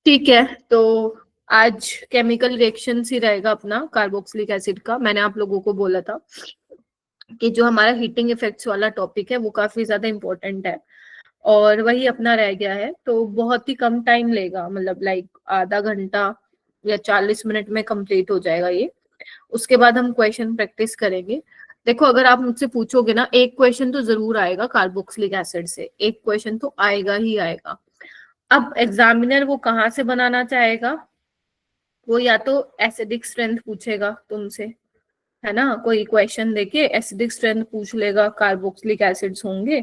ठीक है। तो आज केमिकल रिएक्शंस ही रहेगा अपना कार्बोक्सिलिक एसिड का। मैंने आप लोगों को बोला था कि जो हमारा हीटिंग इफेक्ट्स वाला टॉपिक है वो काफी ज्यादा इम्पोर्टेंट है, और वही अपना रह गया है। तो बहुत ही कम टाइम लेगा, मतलब लाइक आधा घंटा या 40 मिनट में कंप्लीट हो जाएगा ये। उसके बाद हम क्वेश्चन प्रैक्टिस करेंगे। देखो, अगर आप मुझसे पूछोगे ना, एक क्वेश्चन तो जरूर आएगा कार्बोक्सिलिक एसिड से, एक क्वेश्चन तो आएगा ही आएगा। अब एग्जामिनर वो कहाँ से बनाना चाहेगा, वो या तो एसिडिक स्ट्रेंथ पूछेगा तुमसे, है ना, कोई क्वेश्चन देके एसिडिक स्ट्रेंथ पूछ लेगा, कार्बोक्सिलिक एसिड्स होंगे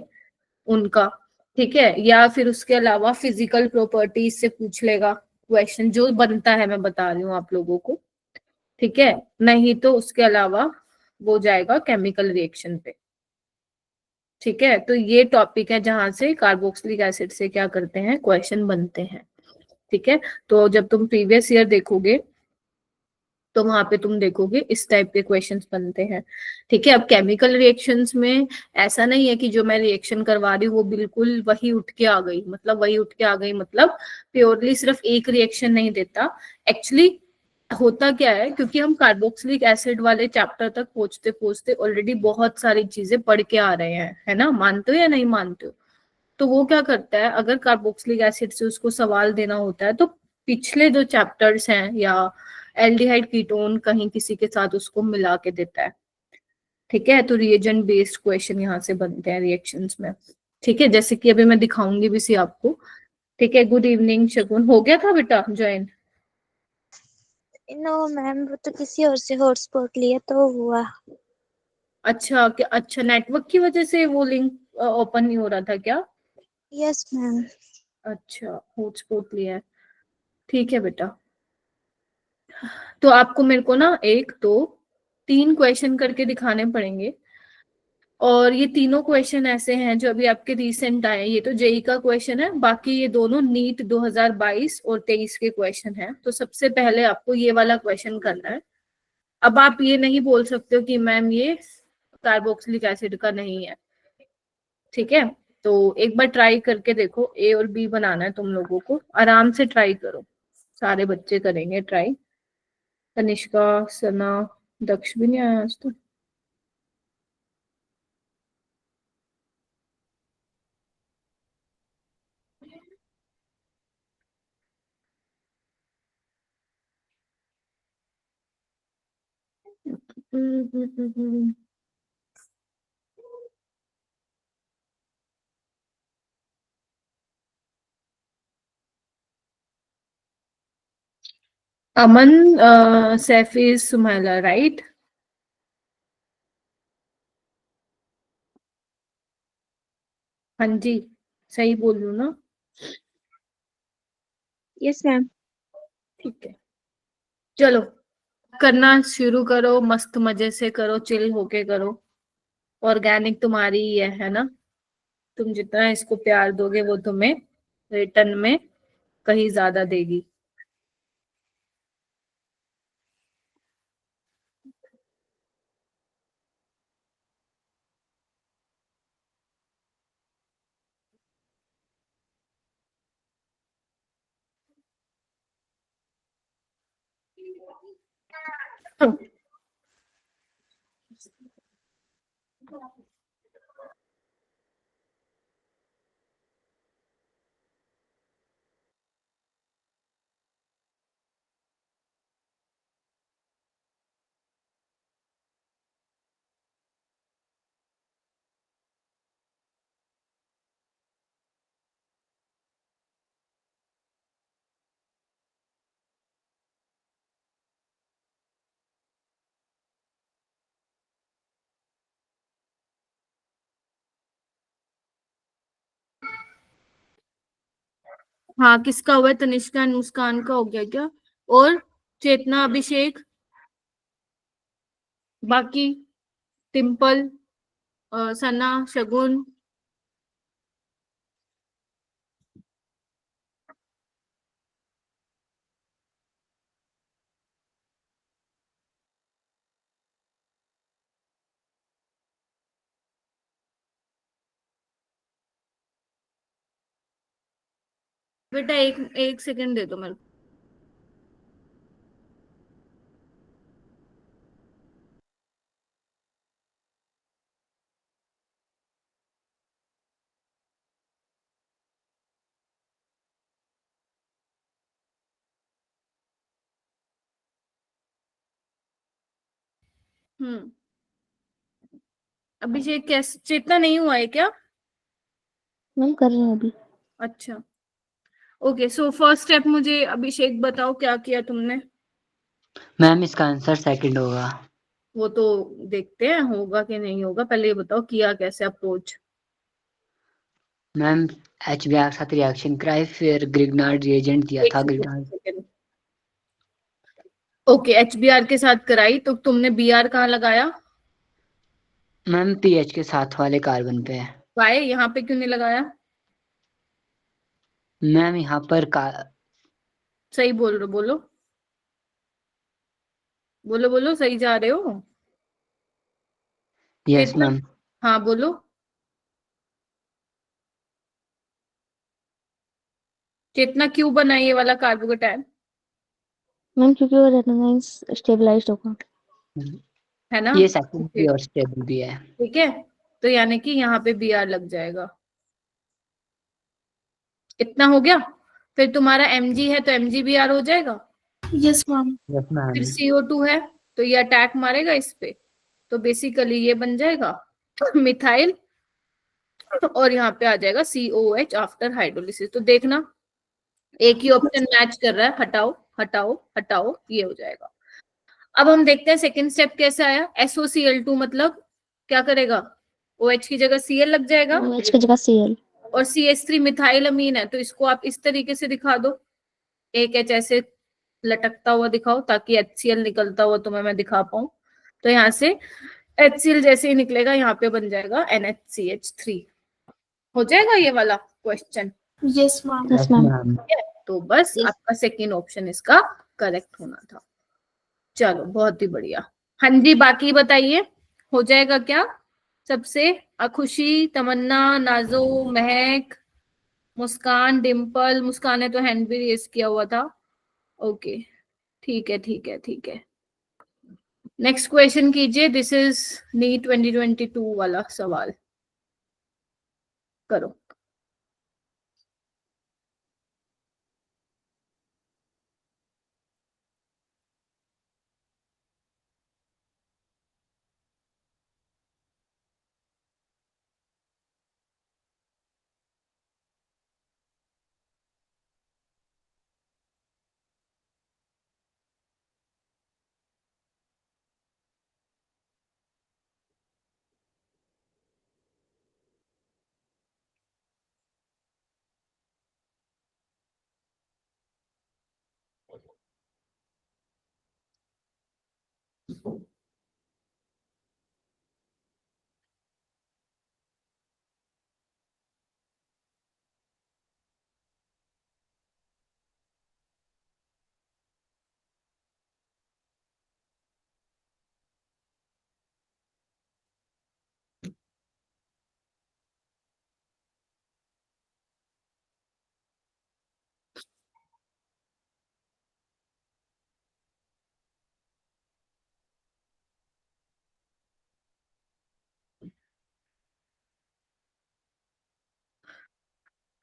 उनका, ठीक है, या फिर उसके अलावा फिजिकल प्रॉपर्टीज से पूछ लेगा क्वेश्चन, जो बनता है मैं बता रही हूँ आप लोगों को, ठीक है। नहीं तो उसके अलावा वो जाएगा केमिकल रिएक्शन पे, ठीक है। तो ये टॉपिक है जहां से कार्बोक्सिलिक एसिड से क्या करते हैं, क्वेश्चन बनते हैं, ठीक है। तो जब तुम प्रीवियस ईयर देखोगे तो वहां पे तुम देखोगे इस टाइप के क्वेश्चंस बनते हैं, ठीक है। अब केमिकल रिएक्शंस में ऐसा नहीं है कि जो मैं रिएक्शन करवा रही हूँ वो बिल्कुल वही उठ के आ गई, मतलब वही उठ के आ गई, मतलब प्योरली सिर्फ एक रिएक्शन नहीं देता। एक्चुअली होता क्या है, क्योंकि हम कार्बोक्सिलिक एसिड वाले चैप्टर तक पहुंचते पहुंचते ऑलरेडी बहुत सारी चीजें पढ़ के आ रहे हैं, है ना, मानते हो या नहीं मानते हो। तो वो क्या करता है, अगर कार्बोक्सिलिक एसिड से उसको सवाल देना होता है तो पिछले जो चैप्टर्स हैं या एल्डिहाइड कीटोन कहीं किसी के साथ उसको मिला के देता है, ठीक है। तो रिएजेंट बेस्ड क्वेश्चन यहाँ से बनते हैं रिएक्शंस में, ठीक है, जैसे कि अभी मैं दिखाऊंगी भी सी आपको, ठीक है। गुड इवनिंग शगुन, हो गया था बेटा ज्वाइन? नो मैम, वो तो किसी और से हॉटस्पॉट लिया तो हुआ। अच्छा, क्या अच्छा, नेटवर्क की वजह से वो लिंक ओपन नहीं हो रहा था क्या? Yes ma'am. अच्छा, हॉटस्पॉट लिया है, ठीक है बेटा। तो आपको मेरे को ना एक दो तीन क्वेश्चन करके दिखाने पड़ेंगे, और ये तीनों क्वेश्चन ऐसे हैं जो अभी आपके रिसेंट आए हैं। ये तो जेई का क्वेश्चन है, बाकी ये दोनों नीट 2022 और 23 के क्वेश्चन हैं। तो सबसे पहले आपको ये वाला क्वेश्चन करना है। अब आप ये नहीं बोल सकते हो कि मैम ये कार्बोक्सिलिक एसिड का नहीं है, ठीक है। तो एक बार ट्राई करके देखो, ए और बी बनाना है तुम लोगों को, आराम से ट्राई करो, सारे बच्चे करेंगे ट्राई। तनिष्का, सना, दक्ष भी नहीं आया आज तो। अमन, सैफी, सुमैला, राइट? हाँ जी, सही बोल रही हूँ ना? Yes ma'am. ठीक है, चलो करना शुरू करो, मस्त मजे से करो, चिल होके करो। ऑर्गेनिक तुम्हारी ही है ना। तुम जितना इसको प्यार दोगे वो तुम्हें रिटर्न में कहीं ज्यादा देगी। हाँ, किसका हुआ है? तनिष्का मुस्कान का हो गया क्या? और चेतना, अभिषेक, बाकी टिम्पल, सना, शगुन। बेटा एक सेकंड दे दो मेरे को। अभिषेक कैसे, चेतना नहीं हुआ है क्या? मैम कर रहे हैं अभी। अच्छा, ओके। सो फर्स्ट स्टेप मुझे अभिषेक बताओ, क्या किया तुमने? मैम इसका आंसर सेकंड होगा। वो तो देखते हैं होगा कि नहीं होगा, पहले ये बताओ किया कैसे अप्रोच। मैम HBr के साथ रिएक्शन कराए, फिर ग्रिग्नार्ड रिएजेंट दिया था। ग्रिग्नार्ड ओके, HBr के साथ कराई तो तुमने Br कहाँ लगाया? मैम पीएच के साथ वाले कार्बन पे। वाई यहाँ पे क्यों नहीं लगाया? मैम यहाँ पर सही बोल रहे हो, बोलो बोलो बोलो, सही जा रहे हो? यस चेतना, मैम। हाँ बोलो। चेतना क्यों बना ये वाला कार्बोकेटायन? मैम क्योंकि वो रेजोनेंस स्टेबलाइज्ड होगा। है ना? ये सेकंड भी और स्टेबल भी है। ठीक है, तो यानी कि यहाँ पे Br लग जाएगा। इतना हो गया। फिर तुम्हारा Mg है तो MgBr हो जाएगा। Yes ma'am. Yes ma'am. फिर CO2 है तो ये अटैक मारेगा इस पे, तो बेसिकली ये बन जाएगा मिथाइल, और यहाँ पे आ जाएगा COH आफ्टर हाइड्रोलिसिस। तो देखना एक ही ऑप्शन मैच कर रहा है, हटाओ हटाओ हटाओ, ये हो जाएगा। अब हम देखते हैं सेकंड स्टेप कैसे आया। SOCl2 मतलब क्या करेगा? OH की जगह Cl लग जाएगा, OH की जगह Cl। और CH3 मिथाइल अमीन है, तो इसको आप इस तरीके से दिखा दो, एक H ऐसे लटकता हुआ दिखाओ, ताकि HCl निकलता हुआ तुम्हें मैं दिखा पाऊं। तो यहाँ से HCl जैसे ही निकलेगा यहाँ पे बन जाएगा NHCH3। हो जाएगा ये वाला question? Yes ma'am. Yes ma'am. तो बस आपका सेकेंड ऑप्शन इसका करेक्ट होना था। चलो बहुत ही बढ़िया। हाँ जी, बाकी बताइए, हो जाएगा क्या सबसे? खुशी, तमन्ना, नाजो, महक, मुस्कान, डिम्पल। मुस्कान ने तो हैंड भी रेस किया हुआ था। ओके, ठीक है ठीक है ठीक है। नेक्स्ट क्वेश्चन कीजिए। दिस इज नीट 2022 वाला सवाल, करो।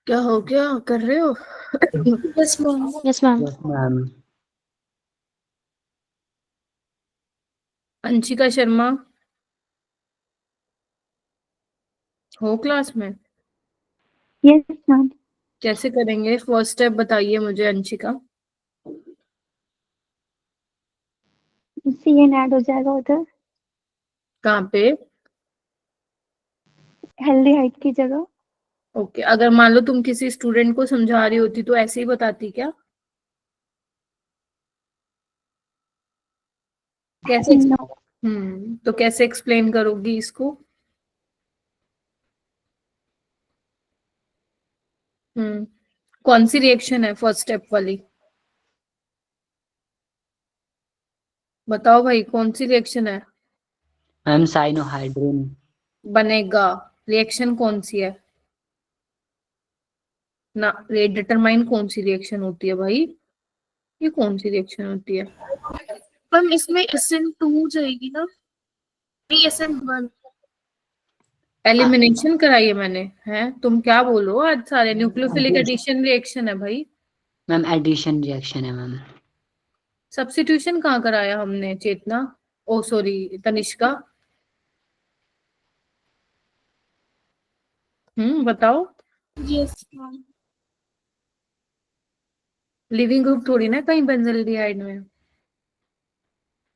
क्या हो गया, कर रहे हो? Yes ma'am. Yes ma'am. Yes ma'am. Anshika Sharma हो क्लास में? Yes ma'am. कैसे करेंगे? फर्स्ट स्टेप बताइए मुझे अंशिका। CN ऐड हो जाएगा उधर कहाँ पे? हेल्दी हाइट की जगह। ओके, अगर मान लो तुम किसी स्टूडेंट को समझा रही होती तो ऐसे ही बताती क्या? कैसे? नो। तो कैसे एक्सप्लेन करोगी इसको? कौन सी रिएक्शन है फर्स्ट स्टेप वाली? बताओ भाई, कौन सी रिएक्शन है? Ma'am cyanohydrin. बनेगा। रिएक्शन कौन सी है? ना रेट डिटरमाइन कौन सी रिएक्शन होती है भाई, ये कौन सी रिएक्शन होती है? पर इसमें SN2 जाएगी ना, नहीं SN1। एलिमिनेशन कराई है मैंने, हैं तुम क्या बोल रहे हो आज सारे? न्यूक्लियोफिलिक एडिशन रिएक्शन है भाई। मैम एडिशन रिएक्शन है मैम। सब्स्टिट्यूशन कहाँ कराया हमने चेतना, ओ सॉरी तनिष्का? बताओ। यस लिविंग ग्रुप थोड़ी ना कहीं बेंजल्डिहाइड में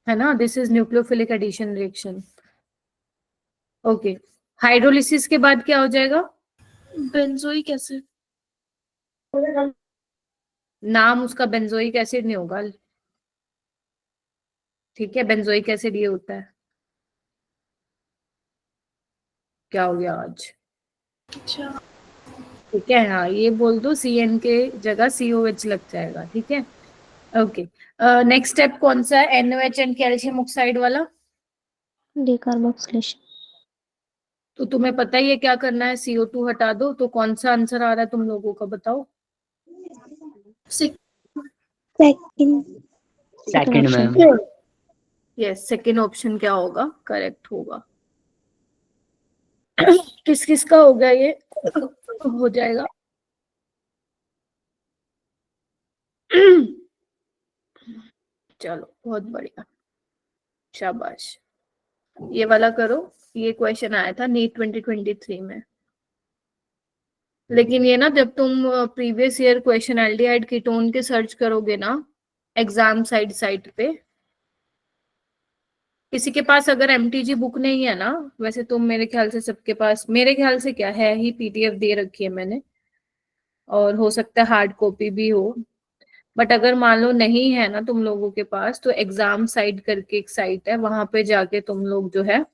है ना, this is nucleophilic addition reaction. Okay, hydrolysis के बाद क्या हो जाएगा? Benzoic acid. नाम उसका बेंजोइक एसिड नहीं होगा, ठीक है, बेंजोइक एसिड ये होता है। क्या हो गया आज? अच्छा ठीक है, हाँ ये बोल दो, CN के जगह COH लग जाएगा, ठीक है। ओके, नेक्स्ट स्टेप कौन सा है? NOH एंड कैल्शियम ऑक्साइड वाला। डिकार्बोक्सिलेशन। तो तुम्हें पता ही है क्या करना है, CO2 हटा दो। तो कौन सा आंसर आ रहा है तुम लोगों का, बताओ। Second second ma'am. Yes, second option क्या होगा, करेक्ट होगा। किस किस का हो गया ये? हो जाएगा। चलो बहुत बढ़िया, शाबाश। ये वाला करो, ये क्वेश्चन आया था नीट 2023 में। लेकिन ये ना जब तुम previous year question aldehyde ketone के सर्च करोगे ना एग्जाम साइट पे, किसी के पास अगर MTG बुक नहीं है ना, वैसे तो मेरे ख्याल से सबके पास, मेरे ख्याल से क्या है ही PDF दे रखी है मैंने, और हो सकता है हार्ड कॉपी भी हो। बट अगर मान लो नहीं है ना तुम लोगों के पास, तो एग्जाम साइट करके एक साइट है, वहां पे जाके तुम लोग जो है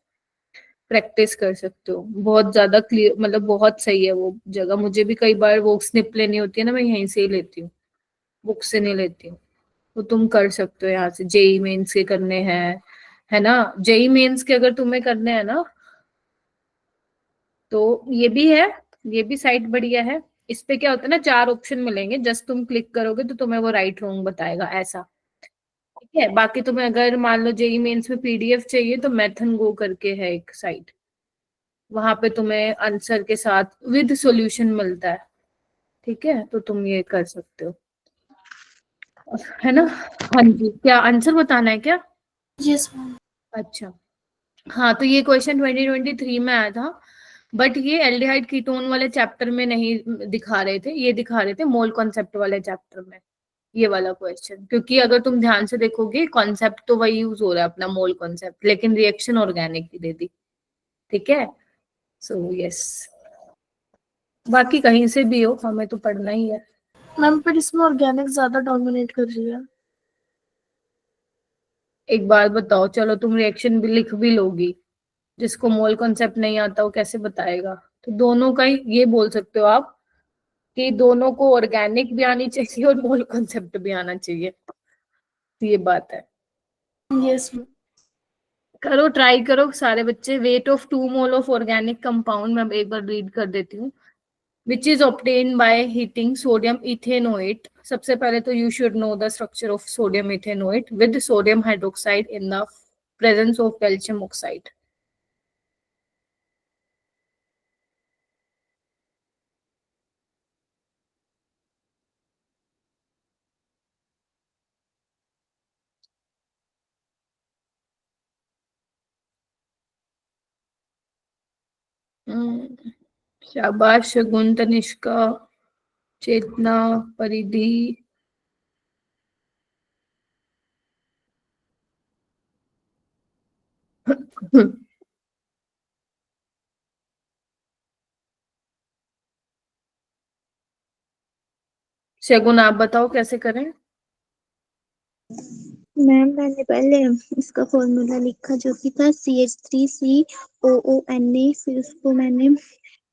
प्रैक्टिस कर सकते हो। बहुत ज्यादा क्लियर, मतलब बहुत सही है वो जगह। मुझे भी कई बार वो स्निप लेनी होती है ना, मैं यहीं से ही लेती हूँ, बुक से नहीं लेती हूँ। तो तुम कर सकते हो यहाँ से। जेई मेंस के करने हैं, है ना, जेई मेंस के अगर तुम्हें करने हैं ना, तो ये भी है, ये भी साइट बढ़िया है। इस पे क्या होता है ना, 4 ऑप्शन मिलेंगे, जस्ट तुम क्लिक करोगे तो तुम्हें वो राइट रॉन्ग बताएगा ऐसा, ठीक है। बाकी तुम्हें अगर मान लो जेई मेंस में PDF चाहिए, तो मैथन गो करके है एक साइट, वहां पे तुम्हें आंसर के साथ विद सॉल्यूशन मिलता है, ठीक है। तो तुम ये कर सकते हो, है ना। हाँ जी, क्या आंसर बताना है क्या? Yes ma'am. अच्छा, हाँ तो ये क्वेश्चन 2023 में आया था, बट ये एल्डिहाइड कीटोन वाले चैप्टर में नहीं दिखा रहे थे, ये दिखा रहे थे मोल कॉन्सेप्ट वाले चैप्टर में, ये वाला क्वेश्चन। क्योंकि अगर तुम ध्यान से देखोगे, कॉन्सेप्ट तो वही यूज हो रहा है अपना, मोल कॉन्सेप्ट, लेकिन रिएक्शन ऑर्गेनिक की दे दी, ठीक है। सो यस, बाकी कहीं से भी हो, हमें तो पढ़ना ही है। मैम पर इसमें ऑर्गेनिक ज्यादा डोमिनेट कर रही है। एक बात बताओ, चलो तुम रिएक्शन भी लिख भी लोगी, जिसको मोल कॉन्सेप्ट नहीं आता वो कैसे बताएगा? तो दोनों का ही ये बोल सकते हो आप, कि दोनों को ऑर्गेनिक भी आनी चाहिए और मोल कॉन्सेप्ट भी आना चाहिए, तो ये बात है। Yes ma'am. करो, ट्राई करो सारे बच्चे। Weight of 2 mole of organic compound, मैं एक बार रीड कर देती हूँ। Which is obtain by heating sodium ethanoate. सबसे पहले तो you should know the structure of sodium ethanoate with sodium hydroxide in the presence of calcium oxide. शाबाश शगुन, तनिष्का, चेतना, परिधि। शगुन आप बताओ कैसे करें? मैम मैंने पहले इसका फॉर्मूला लिखा जो कि था CH3COONA, फिर उसको मैंने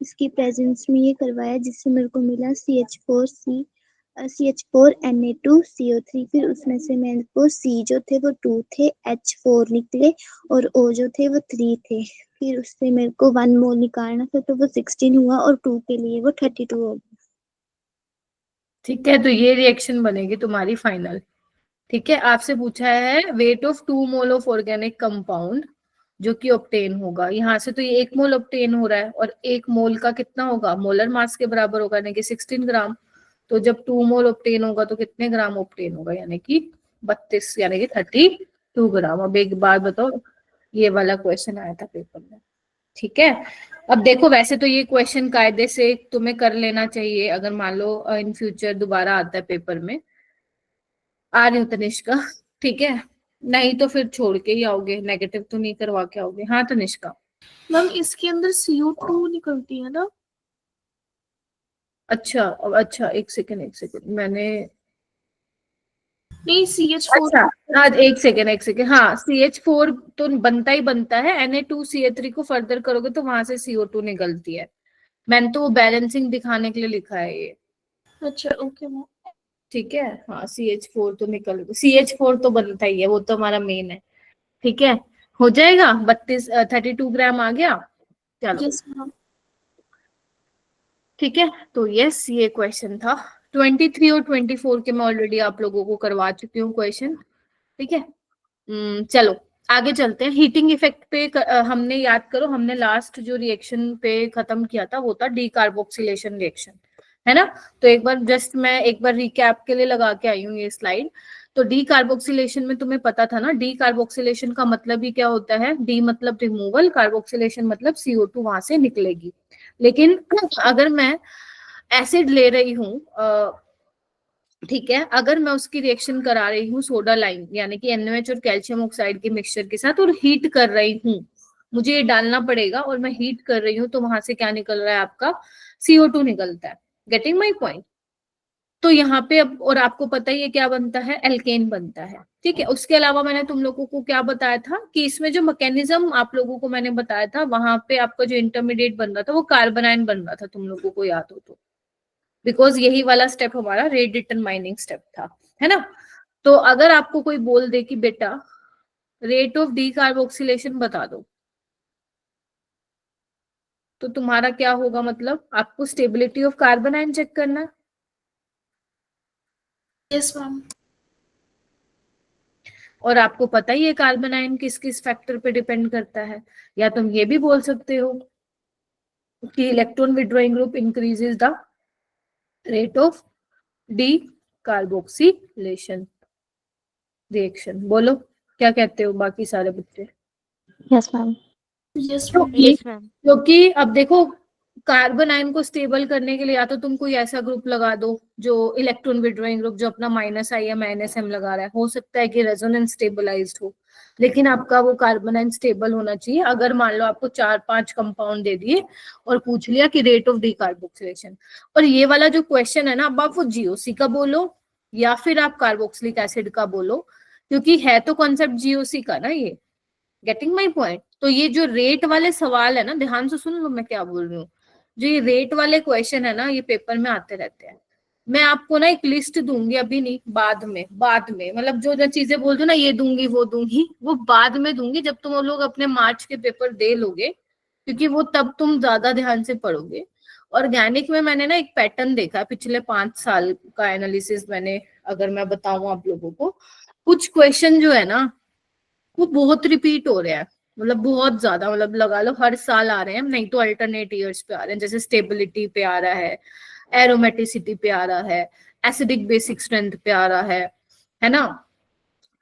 इसकी प्रेजेंस में ये करवाया, जिससे मेरे को मिला CH4Na2CO3। फिर उसमें से मेरे को C जो थे वो 2 थे, H4 निकले, और O जो थे वो 3 थे। फिर उससे मेरे को 1 मोल निकालना था, तो वो 16 हुआ, और 2 के लिए वो 32 हो गया। ठीक है, तो ये रिएक्शन बनेगी तुम्हारी फाइनल। ठीक है, आपसे पूछा है weight of 2 mole of organic compound जो कि ऑब्टेन होगा। यहाँ से तो ये 1 मोल ऑब्टेन हो रहा है और 1 मोल का कितना होगा, मोलर मास के बराबर होगा, यानी कि 16 ग्राम। तो जब 2 मोल ऑब्टेन होगा तो कितने ग्राम ऑब्टेन होगा, यानी कि 32, यानी कि 32 ग्राम। अब एक बार बताओ, ये वाला क्वेश्चन आया था पेपर में। ठीक है, अब देखो वैसे तो ये क्वेश्चन कायदे से तुम्हें कर लेना चाहिए, अगर मान लो इन फ्यूचर दोबारा आता है पेपर में। आ रही हूँ तनिष्का। ठीक है, नहीं तो फिर छोड़ के ही आओगे, नेगेटिव तो नहीं करवा के आओगे। हाँ तनिष्का। मैम इसके अंदर CO2 निकलती है ना? अच्छा अच्छा, एक सेकेंड मैंने, नहीं CH4। अच्छा हाँ एक सेकेंड, हाँ CH4 तो बनता ही बनता है, Na2CH3 को फर्दर करोगे तो वहां से CO2 निकलती है। मैंने तो वो बैलेंसिंग दिखाने के लिए लिखा है ये। अच्छा ओके मैम। ठीक है, हाँ CH4 तो निकल, CH4 तो बनता ही है, वो तो हमारा मेन है। ठीक है, हो जाएगा। 32 ग्राम आ गया। चलो यस मैम। ठीक है, तो यस ये क्वेश्चन था। 23 और 24 के मैं ऑलरेडी आप लोगों को करवा चुकी हूँ क्वेश्चन। ठीक है, चलो आगे चलते हैं। हीटिंग इफेक्ट पे हमने याद करो, हमने लास्ट जो रिएक्शन पे खत्म किया था वो था डीकार्बोक्सिलेशन रिएक्शन, है ना। तो एक बार जस्ट मैं एक बार रिकैप के लिए लगा के आई हूँ ये स्लाइड। तो डीकार्बोक्सिलेशन में तुम्हें पता था ना, डीकार्बोक्सिलेशन का मतलब ही क्या होता है, डी मतलब रिमूवल, कार्बोक्सिलेशन मतलब CO2 वहां से निकलेगी। लेकिन अगर मैं एसिड ले रही हूँ, ठीक है, अगर मैं उसकी रिएक्शन करा रही हूँ सोडा लाइम यानी कि NaOH और कैल्शियम ऑक्साइड के मिक्सचर के साथ और हीट कर रही हूँ, मुझे ये डालना पड़ेगा और मैं हीट कर रही हूँ, तो वहां से क्या निकल रहा है, आपका CO2 निकलता है। Getting my point. तो यहाँ पे अब, और आपको पता ही है क्या बनता है, एल्केन बनता है। ठीक है, उसके अलावा मैंने तुम लोगों को क्या बताया था कि इसमें जो मैकेनिज्म आप लोगों को मैंने बताया था, वहां पे आपका जो इंटरमीडिएट बन रहा था वो कार्बोनाइन बन रहा था, तुम लोगों को याद हो तो, बिकॉज यही वाला स्टेप हमारा रेट डिटरमाइनिंग स्टेप था, है ना। तो अगर आपको कोई बोल दे कि बेटा रेट ऑफ डीकार्बोक्सिलेशन बता दो, तो तुम्हारा क्या होगा, मतलब आपको स्टेबिलिटी ऑफ कार्बोनाइन चेक करना है। Yes ma'am. और आपको पता ही है कार्बोनाइन किस किस फैक्टर पे डिपेंड करता है। या तुम ये भी बोल सकते हो कि electron withdrawing group increases the rate of D carboxylation reaction. बोलो क्या कहते हो बाकी सारे बच्चे। Yes ma'am. Yes ma'am. क्योंकि अब देखो, कार्बन आयन को स्टेबल करने के लिए या तो तुम कोई ऐसा ग्रुप लगा दो जो इलेक्ट्रॉन विड्रॉइंग ग्रुप जो अपना -I -M लगा रहा है, हो सकता है कि रेजोनेंस स्टेबलाइज्ड हो, लेकिन आपका वो कार्बन आयन स्टेबल होना चाहिए। अगर मान लो आपको 4-5 कंपाउंड दे दिए और पूछ लिया कि रेट ऑफ डीकार्बोक्सिलेशन, और ये वाला जो क्वेश्चन है ना, अब आप वो GOC का बोलो या फिर आप कार्बोक्सिलिक एसिड का बोलो, क्योंकि है तो कॉन्सेप्ट GOC का ना ये। Getting my point. तो ये जो रेट वाले सवाल है ना, ध्यान से सुन लो मैं क्या बोल रही हूँ। जो ये रेट वाले क्वेश्चन है ना, ये पेपर में आते रहते हैं। मैं आपको ना एक लिस्ट दूंगी, अभी नहीं, बाद में मतलब जो जो चीजें बोल दो ना, ये दूंगी वो दूंगी, वो बाद में दूंगी जब तुम लोग अपने मार्च के पेपर दे लोगे, क्योंकि वो तब तुम ज्यादा ध्यान से पढ़ोगे। ऑर्गेनिक में मैंने ना एक पैटर्न देखा, पिछले 5 साल का एनालिसिस मैंने, अगर मैं बताऊं आप लोगों को, कुछ क्वेश्चन जो है ना वो बहुत रिपीट हो रहे हैं, मतलब बहुत ज्यादा, मतलब लगा लो हर साल आ रहे हैं, नहीं तो अल्टरनेट ईयर्स पे आ रहे हैं। जैसे स्टेबिलिटी पे आ रहा है, एरोमेटिसिटी पे आ रहा है, एसिडिक बेसिक स्ट्रेंथ पे आ रहा है ना,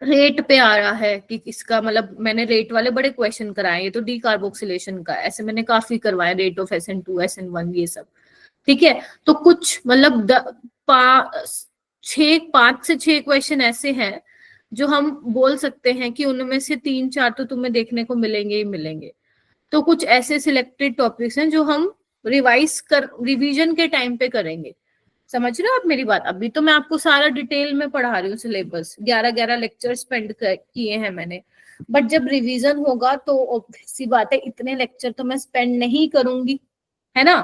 रेट पे आ रहा है कि इसका मतलब, मैंने रेट वाले बड़े क्वेश्चन कराए, ये तो डीकार्बोक्सिलेशन का, ऐसे मैंने काफी करवाए, रेट ऑफ SN2 SN1 ये सब। ठीक है, तो कुछ मतलब 5 से 6 क्वेश्चन ऐसे हैं जो हम बोल सकते हैं कि उनमें से 3-4 तो तुम्हें देखने को मिलेंगे ही मिलेंगे। तो कुछ ऐसे सिलेक्टेड टॉपिक्स हैं जो हम रिवीजन के टाइम पे करेंगे। समझ रहे हो आप मेरी बात। अभी तो मैं आपको सारा डिटेल में पढ़ा रही हूँ, सिलेबस 11-11 लेक्चर स्पेंड किए हैं मैंने, बट जब रिवीजन होगा तो ऑब्वियस सी बात है इतने लेक्चर तो मैं स्पेंड नहीं करूंगी, है ना,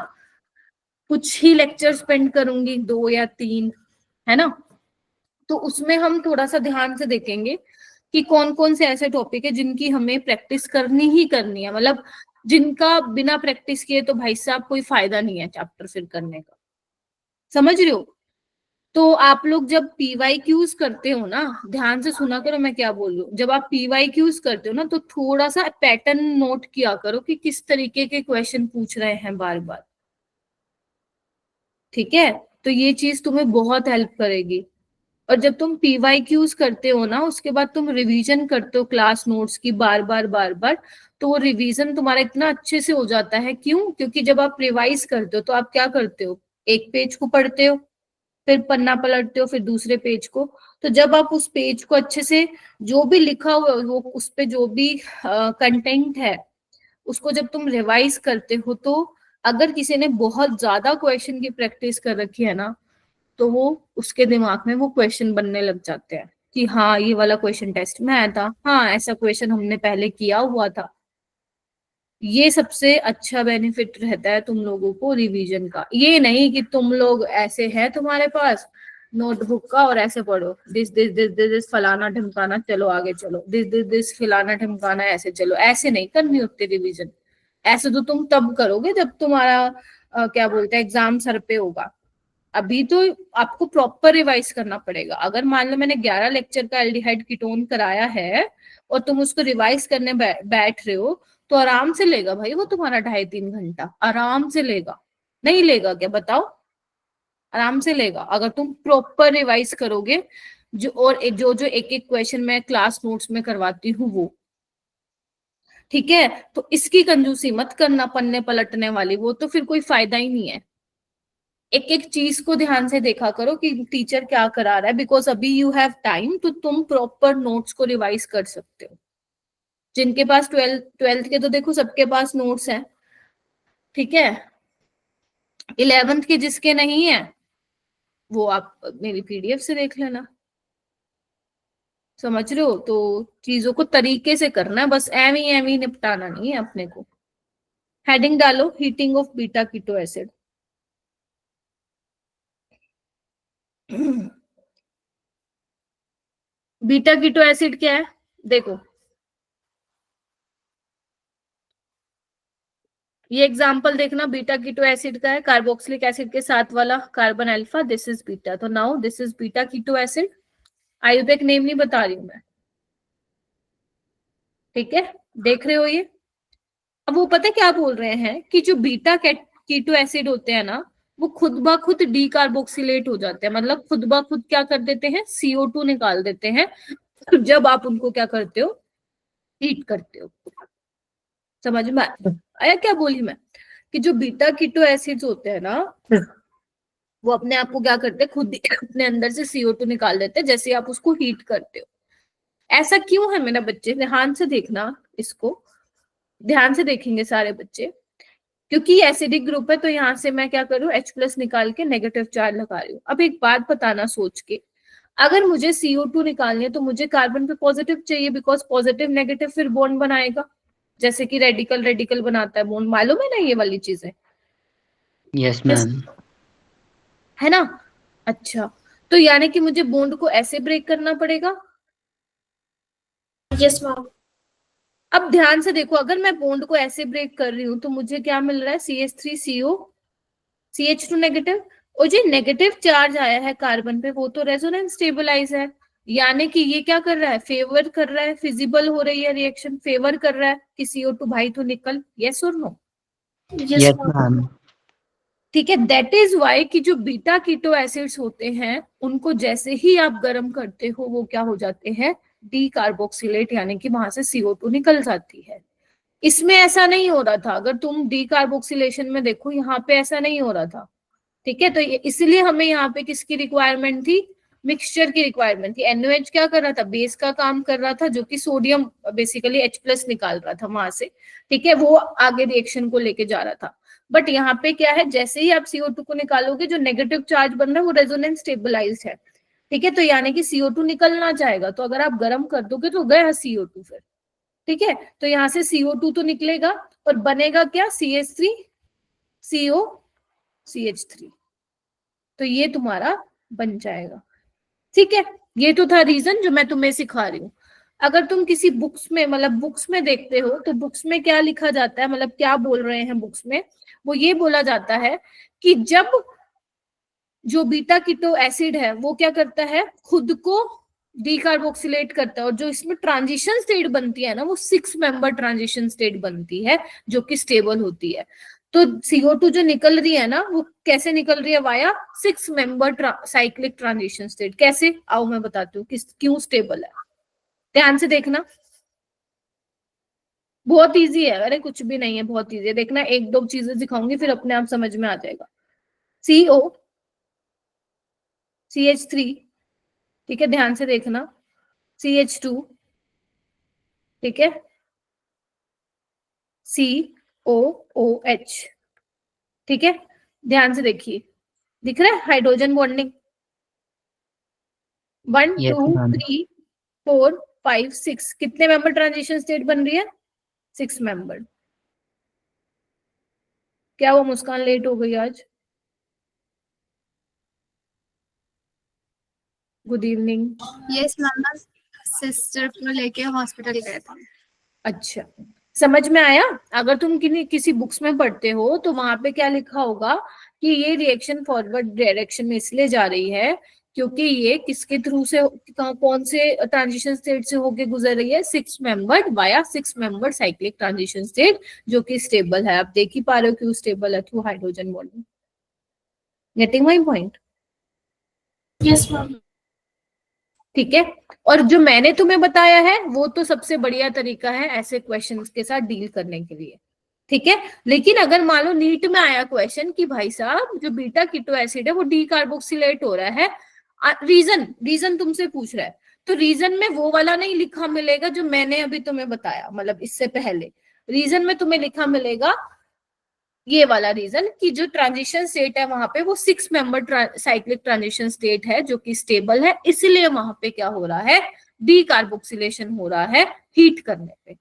कुछ ही लेक्चर स्पेंड करूंगी, 2 या 3, है ना। तो उसमें हम थोड़ा सा ध्यान से देखेंगे कि कौन कौन से ऐसे टॉपिक है जिनकी हमें प्रैक्टिस करनी ही करनी है, मतलब जिनका बिना प्रैक्टिस किए तो भाई साहब कोई फायदा नहीं है चैप्टर फिर करने का। समझ रहे हो। तो आप लोग जब PYQs करते हो ना, ध्यान से सुना करो मैं क्या बोल रही हूँ। जब आप PYQs करते हो ना तो थोड़ा सा पैटर्न नोट किया करो कि किस तरीके के क्वेश्चन पूछ रहे हैं बार बार, ठीक है? तो ये चीज तुम्हें बहुत हेल्प करेगी। और जब तुम PYQs करते हो ना, उसके बाद तुम रिवीजन करते हो क्लास नोट्स की बार बार बार बार, तो वो रिवीजन तुम्हारा इतना अच्छे से हो जाता है। क्यों? क्योंकि जब आप रिवाइज करते हो तो आप क्या करते हो, एक पेज को पढ़ते हो, फिर पन्ना पलटते हो, फिर दूसरे पेज को। तो जब आप उस पेज को अच्छे से, जो भी लिखा हुआ है वो उस पे जो भी कंटेंट है उसको जब तुम रिवाइज करते हो, तो अगर किसी ने बहुत ज्यादा क्वेश्चन की प्रैक्टिस कर रखी है ना, तो वो उसके दिमाग में वो क्वेश्चन बनने लग जाते हैं कि हाँ ये वाला क्वेश्चन टेस्ट में आया था, हाँ ऐसा क्वेश्चन हमने पहले किया हुआ था। ये सबसे अच्छा बेनिफिट रहता है तुम लोगों को रिवीजन का। ये नहीं कि तुम लोग ऐसे है तुम्हारे पास नोटबुक का और ऐसे पढ़ो this this this this this फलाना ढिमकाना, चलो आगे चलो, दिस दिस दिस फलाना ढिमकाना, ऐसे चलो। ऐसे नहीं करनी होती रिवीजन। ऐसे तो तुम तब करोगे जब तुम्हारा क्या बोलते हैं एग्जाम सर पे होगा। अभी तो आपको प्रॉपर रिवाइज करना पड़ेगा। अगर मान लो मैंने 11 लेक्चर का एल्डिहाइड कीटोन कराया है और तुम उसको रिवाइज करने बैठ रहे हो, तो आराम से लेगा भाई वो तुम्हारा 2.5-3 घंटा, आराम से लेगा। नहीं लेगा क्या बताओ? आराम से लेगा अगर तुम प्रॉपर रिवाइज करोगे। जो और जो जो एक एक क्वेश्चन मैं क्लास नोट्स में करवाती हूँ वो, ठीक है? तो इसकी कंजूसी मत करना पन्ने पलटने वाली, वो तो फिर कोई फायदा ही नहीं है। एक एक चीज को ध्यान से देखा करो कि टीचर क्या करा रहा है, बिकॉज अभी यू हैव टाइम, तो तुम प्रॉपर नोट्स को रिवाइज कर सकते हो। जिनके पास ट्वेल्थ के तो देखो सबके पास नोट्स हैं, ठीक है? 11th के जिसके नहीं है वो आप मेरी PDF से देख लेना। समझ रहे हो? तो चीजों को तरीके से करना है, बस एवी एवी निपटाना नहीं है अपने को। हेडिंग डालो heating of beta keto acid. Beta keto acid क्या है देखो, ये एग्जांपल देखना बीटा कीटो एसिड का है, कार्बोक्सिलिक एसिड के साथ वाला carbon alpha, this is beta. तो now this is beta keto acid. आयुर्वेदिक नेम नहीं बता रही हूं मैं, ठीक है? देख रहे हो ये? अब वो पता क्या बोल रहे हैं कि जो बीटा कीटो एसिड होते हैं ना, वो खुद ब खुद डीकार्बोक्सिलेट हो जाते हैं। मतलब खुद ब खुद क्या कर देते हैं, CO2 निकाल देते हैं जब आप उनको क्या करते हो, हीट करते हो। समझ में आया क्या बोली मैं? कि जो बीटा कीटो एसिड्स होते हैं ना, वो अपने आप को क्या करते हैं, खुद अपने अंदर से CO2 निकाल देते हैं जैसे आप उसको हीट करते हो। ऐसा क्यों है मेरा बच्चे? ध्यान से देखना इसको, ध्यान से देखेंगे सारे बच्चे। क्योंकि एसिडिक ग्रुप है तो यहाँ से मैं क्या करूँ, H+ निकाल के नेगेटिव चार्ज लगा रही हूँ। अब एक बात बताना सोच के, अगर मुझे CO2 निकालनी है तो मुझे कार्बन पे पॉजिटिव चाहिए, बिकॉज पॉजिटिव नेगेटिव फिर बॉन्ड बनाएगा, जैसे कि रेडिकल रेडिकल बनाता है बॉन्ड। मालूम है ना ये वाली चीजें? Yes ma'am. है ना? अच्छा, तो यानी कि मुझे बॉन्ड को ऐसे ब्रेक करना पड़ेगा। Yes ma'am. अब ध्यान से देखो, अगर मैं बॉन्ड को ऐसे ब्रेक कर रही हूँ तो मुझे क्या मिल रहा है, CH3CO CH2 नेगेटिव। और जो नेगेटिव चार्ज आया है कार्बन पे वो तो रेजोनेंस स्टेबलाइज है, यानी कि ये क्या कर रहा है, फेवर कर रहा है, फिजिबल हो रही है रिएक्शन, फेवर कर रहा है कि CO2 भाई तो निकल। यस और नो? Yes ma'am. ठीक है, दैट इज वाई कि जो बीटा कीटो एसिड्स होते हैं उनको जैसे ही आप गर्म करते हो वो क्या हो जाते हैं, डीकार्बोक्सिलेट, यानी कि वहां से CO2 निकल जाती है। इसमें ऐसा नहीं हो रहा था, अगर तुम डीकार्बोक्सिलेशन में देखो यहाँ पे ऐसा नहीं हो रहा था, ठीक है? तो इसलिए हमें यहाँ पे किसकी रिक्वायरमेंट थी, मिक्सचर की रिक्वायरमेंट थी। NOH क्या कर रहा था, बेस का काम कर रहा था, जो कि सोडियम बेसिकली H+ निकाल रहा था वहां से, ठीक है? वो आगे रिएक्शन को लेके जा रहा था। बट यहाँ पे क्या है, जैसे ही आप CO2 को निकालोगे जो नेगेटिव चार्ज बन रहा है वो रेजोनेंस स्टेबलाइज्ड है, ठीक है? तो यानी कि CO2 निकलना चाहेगा, तो अगर आप गर्म कर दोगे तो गया CO2 फिर, ठीक है? तो यहाँ से CO2 तो निकलेगा और बनेगा क्या, CH3CO CH3, तो ये तुम्हारा बन जाएगा, ठीक है? ये तो था रीजन जो मैं तुम्हें सिखा रही हूँ। अगर तुम किसी बुक्स में, मतलब बुक्स में देखते हो तो बुक्स में क्या लिखा जाता है, मतलब क्या बोल रहे हैं बुक्स में, वो ये बोला जाता है कि जब जो बीटा कीटो एसिड है वो क्या करता है, खुद को डीकार्बोक्सिलेट करता है, और जो इसमें ट्रांजिशन स्टेट बनती है ना वो 6 मेंबर ट्रांजिशन स्टेट बनती है जो कि स्टेबल होती है। तो CO2 जो निकल रही है ना वो कैसे निकल रही है, via 6 member cyclic transition state. कैसे, आओ मैं बताती हूँ किस क्यों स्टेबल है, ध्यान से देखना। बहुत इजी है, अरे कुछ भी नहीं है, बहुत इजी है, देखना एक दो चीजें दिखाऊंगी फिर अपने आप समझ में आ जाएगा। CO CH3, ठीक है, ध्यान से देखना, CH2, ठीक है, COOH, ठीक है, ध्यान से देखिए, दिख रहा है हाइड्रोजन बॉन्डिंग, 1 यस 2 मैम। 3 4 5 6, कितने मेंबर ट्रांजिशन स्टेट बन रही है, 6 मेंबर। क्या वो मुस्कान लेट हो गई आज? Good evening. Yes ma'am, sister को लेके हॉस्पिटल गए थे। अच्छा, समझ में आया? अगर तुम किसी बुक्स में पढ़ते हो तो वहां पे क्या लिखा होगा कि ये रिएक्शन फॉरवर्ड डायरेक्शन में इसलिए जा रही है क्योंकि ये किसके थ्रू से, कौन से ट्रांजिशन स्टेट से होके गुजर रही है, 6 membered via 6 membered cyclic transition state जो कि स्टेबल है। आप देख ही पा रहे हो क्यों स्टेबल है, through hydrogen bonding. Getting my point? Yes ma'am. ठीक है, और जो मैंने तुम्हें बताया है वो तो सबसे बढ़िया तरीका है ऐसे क्वेश्चंस के साथ डील करने के लिए, ठीक है। लेकिन अगर मान लो नीट में आया क्वेश्चन कि भाई साहब जो बीटा कीटो एसिड है वो डीकार्बोक्सिलेट हो रहा है, रीजन तुमसे पूछ रहा है, तो रीजन में वो वाला नहीं लिखा मिलेगा जो मैंने अभी तुम्हें बताया, मतलब इससे पहले रीजन में तुम्हें लिखा मिलेगा ये वाला रीजन कि जो ट्रांजिशन स्टेट है वहां पे वो 6 मेंबर साइक्लिक ट्रांजिशन स्टेट है जो कि स्टेबल है, इसलिए वहां पे क्या हो रहा है, डीकार्बोक्सिलेशन हो रहा है हीट करने पे।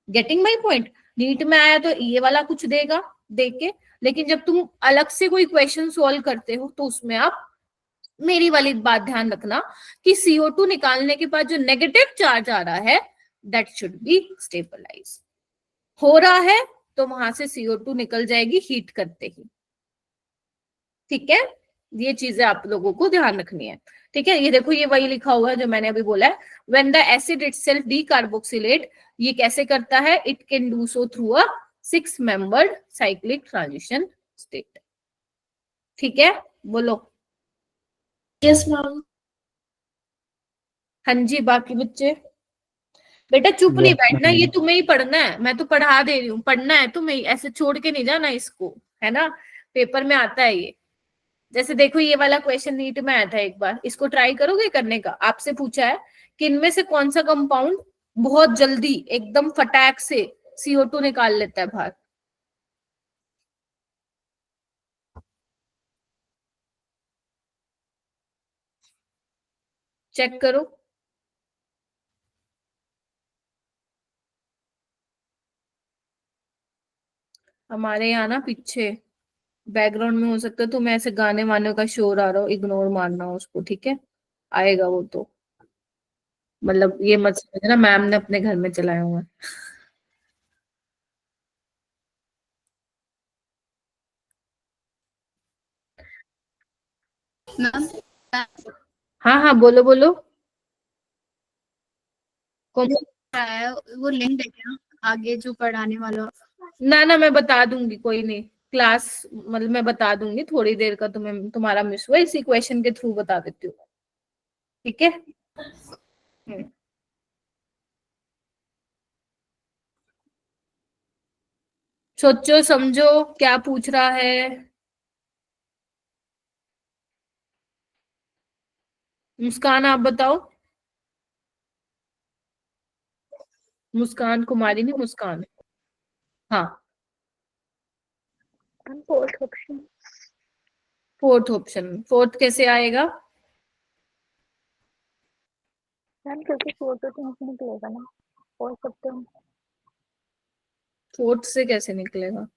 Getting my point? नीट में आया तो ये वाला कुछ देगा देख के, लेकिन जब तुम अलग से कोई क्वेश्चन सॉल्व करते हो तो उसमें आप मेरी वाली बात ध्यान रखना कि CO2 निकालने के बाद जो नेगेटिव चार्ज आ रहा है दैट शुड बी स्टेबलाइज। हो रहा है तो वहां से CO2 निकल जाएगी हीट करते ही, ठीक है। ये चीजें आप लोगों को ध्यान रखनी है, ठीक है। ये देखो ये वही लिखा हुआ है जो मैंने अभी बोला है, when the acid itself decarboxylate, ये कैसे करता है, it can do so through a 6 membered cyclic transition state, ठीक है। बोलो यस मैम। हाँ जी बाकी बच्चे। बेटा चुप नहीं यस बैठना, ये मैम। तुम्हें ही पढ़ना है, मैं तो पढ़ा दे रही हूँ, पढ़ना है तुम्हें ही, ऐसे छोड़ के नहीं जाना इसको, है ना, पेपर में आता है ये। जैसे देखो ये वाला क्वेश्चन नीट में आया था एक बार, इसको ट्राई करोगे करने का। आपसे पूछा है कि इनमें से कौन सा कंपाउंड बहुत जल्दी एकदम फटाक से CO2 निकाल लेता है बाहर। चेक करो। हमारे यहाँ ना पीछे बैकग्राउंड में हो सकता है तो मैं ऐसे गाने वाने का शोर आ रहा हो, इग्नोर मारना उसको, ठीक है, आएगा वो तो, मतलब ये मत समझना मैम ने अपने घर में चलाया हुआ है। मैम हाँ हाँ बोलो बोलो। कौन सा? है वो लिंक है क्या आगे जो पढ़ाने वाला? ना मैं बता दूंगी, कोई नहीं, क्लास मतलब मैं बता दूंगी, थोड़ी देर का तुम्हें तुम्हारा मिस हुआ, इसी क्वेश्चन के थ्रू बता देती हूँ, ठीक है। सोचो समझो क्या पूछ रहा है। मुस्कान आप बताओ। मुस्कान, कुमारी नहीं मुस्कान। हाँ fourth option. Fourth option, fourth कैसे आएगा? मैम क्योंकि फोटो तो नहीं निकलेगा ना, फोर्थ सकते हो। फोर्थ से कैसे निकलेगा?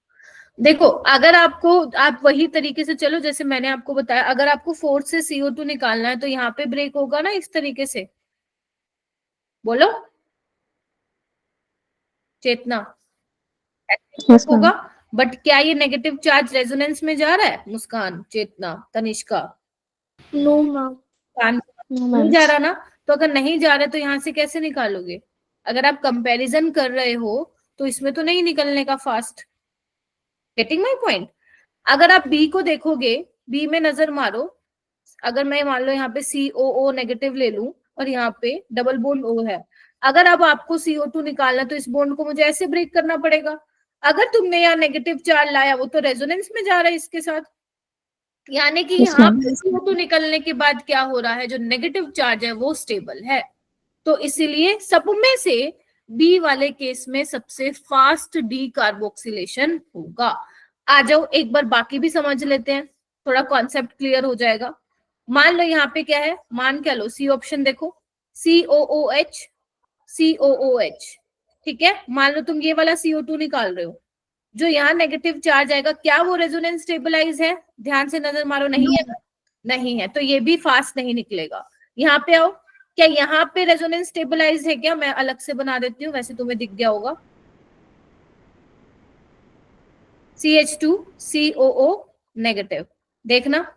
देखो अगर आपको, आप वही तरीके से चलो जैसे मैंने आपको बताया, अगर आपको फोर्थ से CO2 निकालना है तो यहाँ पे ब्रेक होगा ना इस तरीके से, बोलो चेतना, Yes, होगा। बट क्या ये नेगेटिव चार्ज रेजोनेंस में जा रहा है? मुस्कान, चेतना, तनिष्का, नो मैम। कान, नहीं जा रहा ना? तो अगर नहीं जा रहा तो यहाँ से कैसे निकालोगे? अगर आप कंपैरिजन कर रहे हो तो इसमें तो नहीं निकलने का फास्ट। Getting my point? अगर आप बी को देखोगे, बी में नजर मारो, अगर मैं मान लो यहाँ पे COO नेगेटिव ले लूं और यहाँ पे डबल बॉन्ड O है, अगर अब आपको CO2 निकालना तो इस बॉन्ड को मुझे ऐसे ब्रेक करना पड़ेगा। अगर तुमने यहाँ नेगेटिव चार्ज लाया, वो तो रेजोनेंस में जा रहा है इसके साथ, यानी कि यहाँ पे CO2 निकलने के बाद क्या हो रहा है, जो नेगेटिव चार्ज है वो स्टेबल है। तो इसीलिए सब में से बी वाले केस में सबसे फास्ट डी कार्बोक्सिलेशन होगा। आ जाओ एक बार बाकी भी समझ लेते हैं, थोड़ा कॉन्सेप्ट क्लियर हो जाएगा। मान लो यहाँ पे क्या है, मान क्या लो, सी ऑप्शन देखो, COOH, COOH, ठीक है। मान लो तुम ये वाला CO2 निकाल रहे हो, जो यहाँ नेगेटिव चार्ज आएगा, क्या वो रेजोनेंस स्टेबलाइज है? ध्यान से नजर मारो, नहीं है, नहीं है, तो ये भी फास्ट नहीं निकलेगा। यहाँ पे आओ, क्या यहाँ पे रेजोनेंस स्टेबलाइज है क्या? मैं अलग से बना देती हूँ, वैसे तुम्हें दिख गया होगा। CH2 COO नेगेटिव, देखना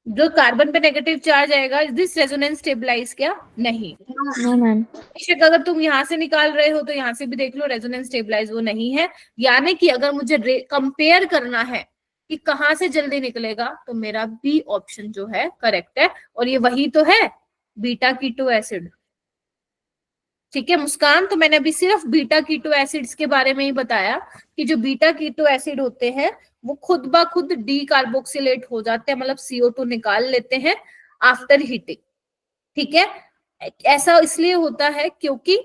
जो कार्बन पे नेगेटिव चार्ज आएगा, इज दिस रेजोनेंस स्टेबलाइज क्या? नहीं। बेशक अगर तुम यहाँ से निकाल रहे हो तो यहाँ से भी देख लो, रेजोनेंस स्टेबलाइज वो नहीं है। यानी कि अगर मुझे कंपेयर करना है कि कहाँ से जल्दी निकलेगा, तो मेरा बी ऑप्शन जो है करेक्ट है, और ये वही तो है, बीटा कीटो एसिड। ठीक है मुस्कान, तो मैंने अभी सिर्फ बीटा कीटो एसिड्स के बारे में ही बताया कि जो बीटा कीटो एसिड होते हैं वो खुद ब खुद डी कार्बोक्सिलेट हो जाते हैं, मतलब CO2 निकाल लेते हैं आफ्टर हीटिंग। ठीक है, ऐसा इसलिए होता है क्योंकि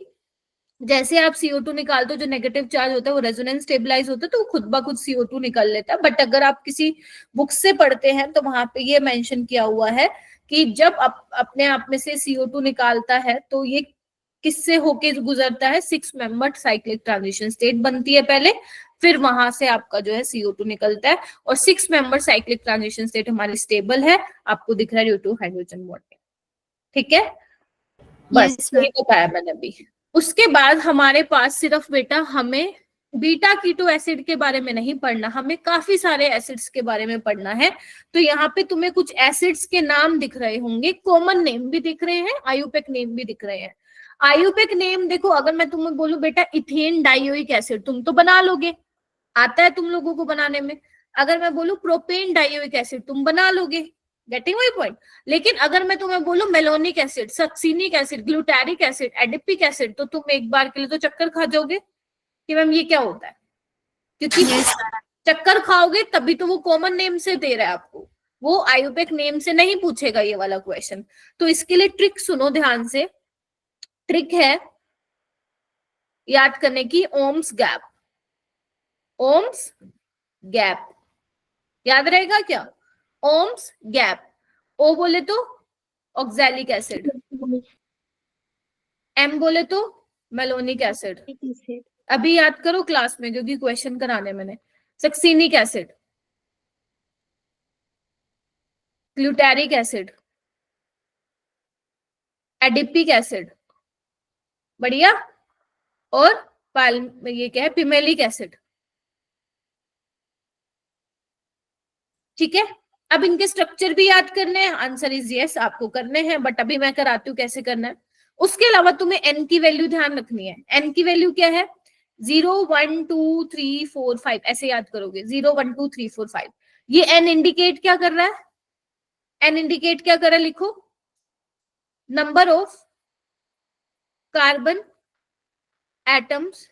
जैसे आप CO2 निकालते हो, जो नेगेटिव चार्ज होता है वो रेजोनेंस स्टेबलाइज होता है, तो वो खुद ब खुद CO2 निकल लेता है। बट अगर आप किसी बुक से पढ़ते हैं तो वहां पे ये मेंशन किया हुआ है कि जब अपने आप में से CO2 निकालता है तो ये किससे होके गुजरता है? 6 मेंबर्ड साइक्लिक ट्रांजिशन स्टेट बनती है पहले, फिर वहां से आपका जो है CO2 निकलता है, और 6 मेंबर साइक्लिक ट्रांजिशन स्टेट हमारी स्टेबल है, आपको दिख रहा है ड्यू टू हाइड्रोजन बॉन्डिंग। ठीक है, बस Yes, ये बताया मैंने अभी। उसके बाद हमारे पास सिर्फ बेटा हमें बीटा कीटो एसिड के बारे में नहीं पढ़ना, हमें काफी सारे एसिड्स के बारे में पढ़ना है। तो यहाँ पे तुम्हें कुछ एसिड्स के नाम दिख रहे होंगे, कॉमन नेम भी दिख रहे हैं, आयुपेक नेम भी दिख रहे हैं। आयुपेक नेम देखो, अगर मैं तुम्हें बोलूं बेटा इथेन डाइओइक एसिड, तुम तो बना लोगे, आता है तुम लोगों को बनाने में। अगर मैं बोलूं प्रोपेन डाइओइक एसिड, तुम बना लोगे, गेटिंग माय पॉइंट। लेकिन अगर मैं तुम्हें बोलूं malonic acid, succinic acid, glutaric acid, adipic acid, तो तुम एक बार के लिए तो चक्कर खा जाओगे कि मैम ये क्या होता है, क्योंकि चक्कर खाओगे तभी तो वो कॉमन नेम से दे रहा है आपको, वो आयुपेक नेम से नहीं पूछेगा ये वाला क्वेश्चन। तो इसके लिए ट्रिक सुनो ध्यान से, ट्रिक है याद करने की, ओम्स गैप। ओम्स गैप याद रहेगा क्या? ओम्स गैप, ओ बोले तो ऑक्सैलिक एसिड, एम बोले तो मेलोनिक एसिड। अभी याद करो क्लास में, क्योंकि क्वेश्चन कराने मैंने। Succinic acid, glutaric acid, adipic acid, बढ़िया, और ये क्या है, पिमेलिक एसिड। ठीक है, अब इनके स्ट्रक्चर भी याद करने हैं। आंसर इज यस, आपको करने हैं, बट अभी मैं कराती हूँ कैसे करना है। उसके अलावा तुम्हें एन की वैल्यू ध्यान रखनी है। एन की वैल्यू क्या है? 0 1 2 3 4 5, ऐसे याद करोगे, 0 1 2 3 4 5। ये एन इंडिकेट क्या कर रहा है? एन इंडिकेट क्या कर रहा है, लिखो, number of carbon atoms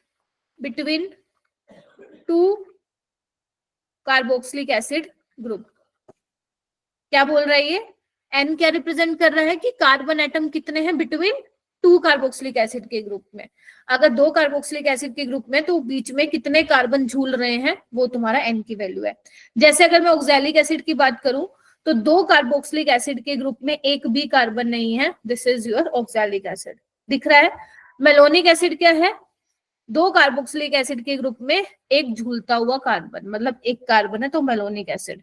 between 2 carboxylic acid group. क्या बोल रहा है ये? एन क्या रिप्रेजेंट कर रहा है कि कार्बन एटम कितने हैं बिटवीन 2 कार्बोक्सिलिक एसिड के ग्रुप में। अगर 2 कार्बोक्सिलिक एसिड के ग्रुप में, तो बीच में कितने कार्बन झूल रहे हैं, वो तुम्हारा एन की वैल्यू है। जैसे अगर मैं ऑक्सैलिक एसिड की बात करूं, तो 2 कार्बोक्सिलिक एसिड के ग्रुप में एक भी कार्बन नहीं है, this is your oxalic acid, दिख रहा है। मेलोनिक एसिड क्या है? 2 कार्बोक्सिलिक एसिड के ग्रुप में एक झूलता हुआ कार्बन, मतलब एक कार्बन है तो मेलोनिक एसिड,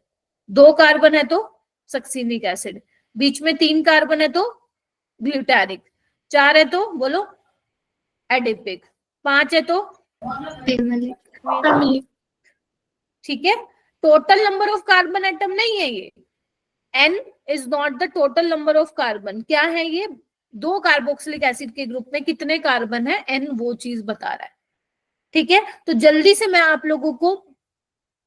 2 कार्बन है तो सक्सिनिक एसिड, बीच में 3 कार्बन है तो ग्लूटारिक, 4 है तो बोलो एडिपिक, 5 है तो family. ठीक है, total number of carbon atom नहीं है ये, n is not the total number of carbon. क्या है ये, दो कार्बोक्सिलिक एसिड के ग्रुप में कितने कार्बन है, n वो चीज बता रहा है। ठीक है, तो जल्दी से मैं आप लोगों को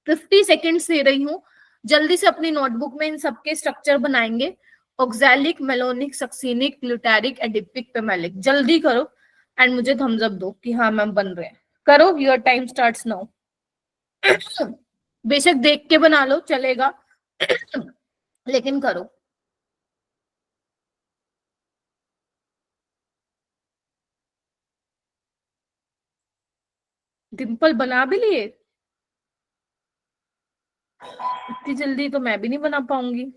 50 सेकेंड्स दे रही हूँ, जल्दी से अपनी नोटबुक में इन सबके स्ट्रक्चर बनाएंगे, oxalic, malonic, succinic, glutaric, adipic, pimelic. जल्दी करो एंड मुझे थम्स अप दो कि हाँ मैम बन रहे हैं। करो, योर टाइम स्टार्ट्स नाउ। बेशक देख के बना लो चलेगा, लेकिन करो। डिम्पल बना भी लिए? इतनी जल्दी तो मैं भी नहीं बना पाऊंगी।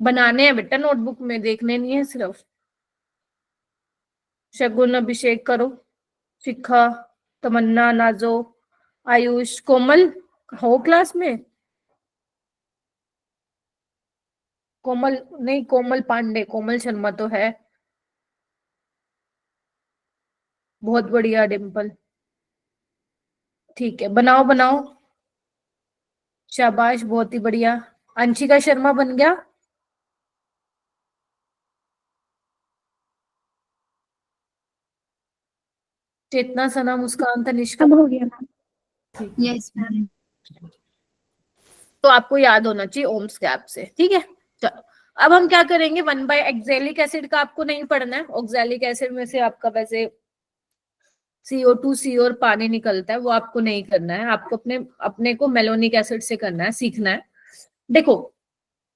बनाने हैं बेटा, नोटबुक में देखने नहीं है सिर्फ। शगुन, अभिषेक करो, शिखा, तमन्ना, नाजो, आयुष, कोमल हो क्लास में? कोमल नहीं, कोमल पांडे, कोमल शर्मा तो है। बहुत बढ़िया डिम्पल, ठीक है बनाओ बनाओ, शाबाश बहुत ही बढ़िया। अंशिका शर्मा बन गया? चेतना, सना, मुस्कान, तनिष्का? अब हो गया मैम। Yes, ma'am. तो आपको याद होना चाहिए ओम्स गैप से, ठीक है। चलो अब हम क्या करेंगे, 1/एक्जेलिक एसिड का आपको नहीं पढ़ना है, ऑक्सैलिक एसिड में से आपका वैसे CO2 सी और पानी निकलता है, वो आपको नहीं करना है, आपको अपने अपने को मेलोनिक एसिड से करना है, सीखना है। देखो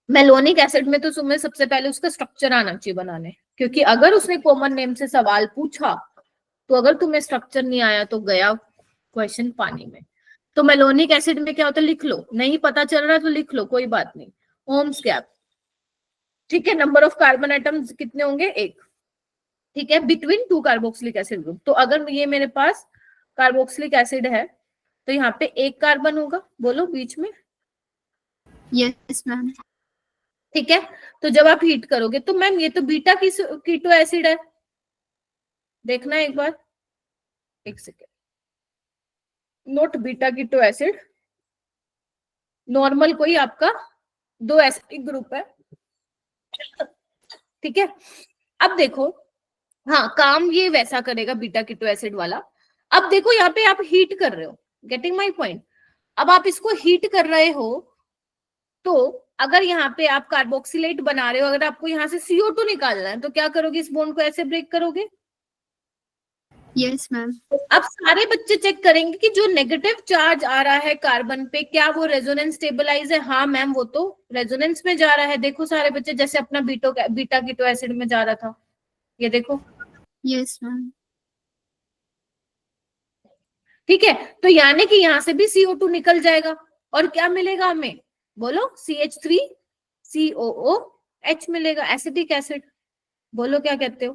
मेलोनिक एसिड में तो तुम्हें सबसे पहले उसका स्ट्रक्चर आना चाहिए बनाने, क्योंकि अगर उसने कॉमन नेम से सवाल पूछा तो अगर तुम्हें स्ट्रक्चर नहीं आया तो गया क्वेश्चन पानी में। तो मेलोनिक एसिड में क्या होता है, लिख लो, नहीं पता चल रहा तो लिख लो, कोई बात नहीं। ओम्स गैप, ठीक है, नंबर ऑफ कार्बन एटम्स कितने होंगे, एक, ठीक है, between two carboxylic acid group. तो अगर ये मेरे पास कार्बोक्सिलिक एसिड है तो यहाँ पे एक कार्बन होगा, बोलो बीच में, Yes, ma'am. ठीक है। तो जब आप हीट करोगे तो मैम ये तो बीटा कीटो एसिड है, देखना एक बार, एक second, note beta keto acid, normal कोई आपका दो एसिडिक ग्रुप है, ठीक है। अब देखो, हाँ काम ये वैसा करेगा बीटा कीटो एसिड वाला। अब देखो यहाँ पे आप हीट कर रहे हो, गेटिंग माई पॉइंट। अब आप इसको हीट कर रहे हो तो अगर यहाँ पे आप कार्बोक्सिलेट बना रहे हो, अगर आपको यहाँ से CO2 निकालना है तो क्या करोगे, इस बॉन्ड को ऐसे ब्रेक करोगे। Yes, ma'am. अब सारे बच्चे चेक करेंगे कि जो नेगेटिव चार्ज आ रहा है कार्बन पे, क्या वो रेजोनेंस स्टेबलाइज है। हाँ मैम वो तो रेजोनेंस में जा रहा है, देखो सारे बच्चे जैसे अपना बीटा कीटो एसिड में जा रहा था, ये देखो, Yes, ma'am. ठीक है। तो यानी कि यहां से भी CO2 निकल जाएगा और क्या मिलेगा हमें, बोलो CH3COOH मिलेगा, एसिटिक एसिड। बोलो क्या कहते हो।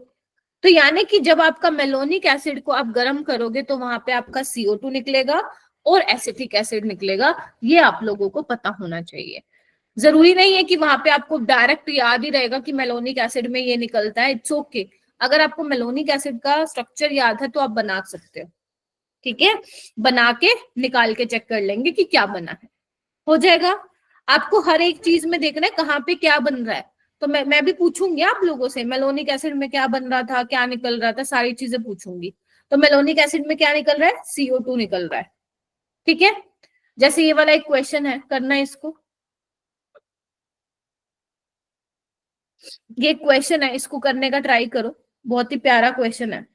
तो यानी कि जब आपका मेलोनिक एसिड को आप गर्म करोगे तो वहां पे आपका CO2 निकलेगा और एसिटिक एसिड निकलेगा, ये आप लोगों को पता होना चाहिए। जरूरी नहीं है कि वहां पे आपको डायरेक्ट याद ही रहेगा कि मेलोनिक एसिड में ये निकलता है, इट्स ओके। अगर आपको मेलोनिक एसिड का स्ट्रक्चर याद है तो आप बना सकते हो, ठीक है, बना के निकाल के चेक कर लेंगे कि क्या बना है, हो जाएगा। आपको हर एक चीज में देखना है कहाँ पे क्या बन रहा है। तो मैं भी पूछूंगी आप लोगों से मेलोनिक एसिड में क्या बन रहा था, क्या निकल रहा था, सारी चीजें पूछूंगी। तो मेलोनिक एसिड में क्या निकल रहा है, CO2 निकल रहा है, ठीक है। जैसे ये वाला एक क्वेश्चन है, करना है इसको, ये क्वेश्चन है, इसको करने का ट्राई करो, बहुत ही प्यारा क्वेश्चन है।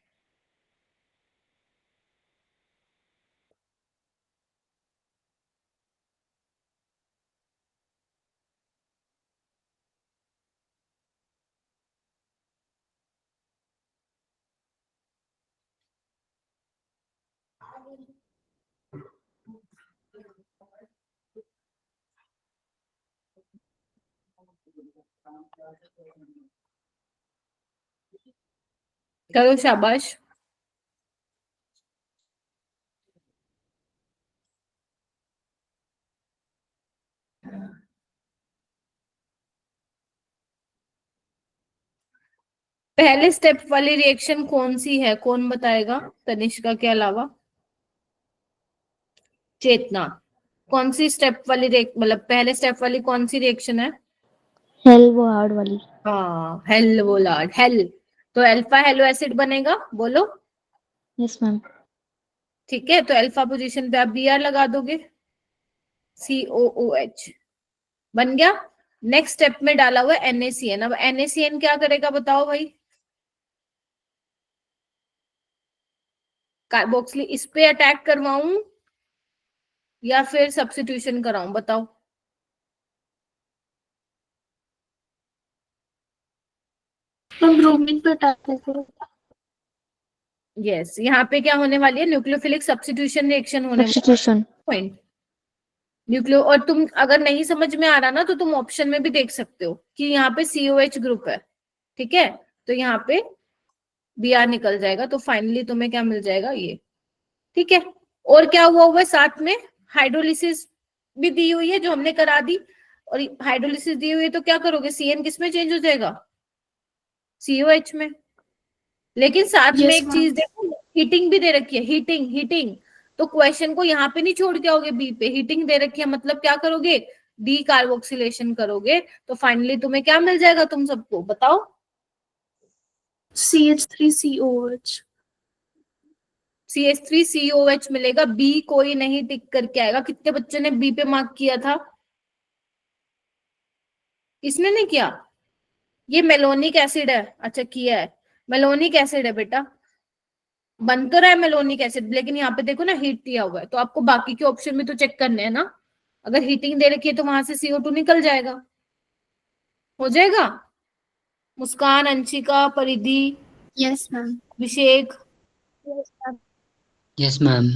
करो, शाबाश। पहले स्टेप वाली रिएक्शन कौन सी है, कौन बताएगा तनिष्का के अलावा? चेतना, कौन सी स्टेप वाली मतलब पहले स्टेप वाली कौन सी रिएक्शन है? हेल्वोलार्ड वाली। हाँ, हेल्वोलार्ड, हेल, तो अल्फा हेलो एसिड बनेगा, बोलो। Yes ma'am. ठीक है, तो अल्फा पोजीशन पे आप Br लगा दोगे, COOH बन गया। नेक्स्ट स्टेप में डाला हुआ है NaCN। अब NaCN क्या करेगा बताओ भाई? कार्बोक्सिल इस पे अटैक करवाऊं या फिर सब्स्टिट्यूशन कराऊं, बताओ। हम ब्रोमीन पे अटैक करो। यस, यहाँ पे क्या होने वाली है? न्यूक्लियोफिलिक सब्स्टिट्यूशन रिएक्शन होने वाली सब्स्टिट्यूशन। Point nucleo. और तुम अगर नहीं समझ में आ रहा ना तो तुम ऑप्शन में भी देख सकते हो कि यहाँ पे COH ग्रुप है, ठीक है, तो यहाँ पे Br निकल जाएगा, तो फाइनली तुम्हें क्या मिल जाएगा? ये, ठीक है। और क्या हुआ है साथ में? हाइड्रोलिसिस भी दी हुई है जो हमने करा दी, और हाइड्रोलिसिस दी हुई है तो क्या करोगे? CN किस में चेंज हो जाएगा? COH में। लेकिन साथ में एक चीज देखो, हीटिंग भी दे रखी है, हीटिंग हीटिंग, तो क्वेश्चन को यहाँ पे नहीं छोड़ के आओगे, बी पे हीटिंग दे रखी है, मतलब क्या करोगे? डी कार्बोक्सिलेशन करोगे, तो फाइनली तुम्हें क्या मिल जाएगा? तुम सबको बताओ। CH3COH। CH3COH मिलेगा। बी कोई नहीं टिक करके आएगा। कितने बच्चों ने बी पे मार्क किया था? किसने नहीं किया? ये मेलोनिक एसिड है। अच्छा किया है, मेलोनिक एसिड है बेटा, बन तो रहा है मेलोनिक एसिड, लेकिन यहाँ पे देखो ना हीट दिया हुआ है, तो आपको बाकी के ऑप्शन भी तो चेक करने हैं ना। अगर हीटिंग दे रखी है तो वहां से CO2 निकल जाएगा, हो जाएगा। मुस्कान, अंशिका, परिधि, यस मैम। अभिषेक, यस मैम।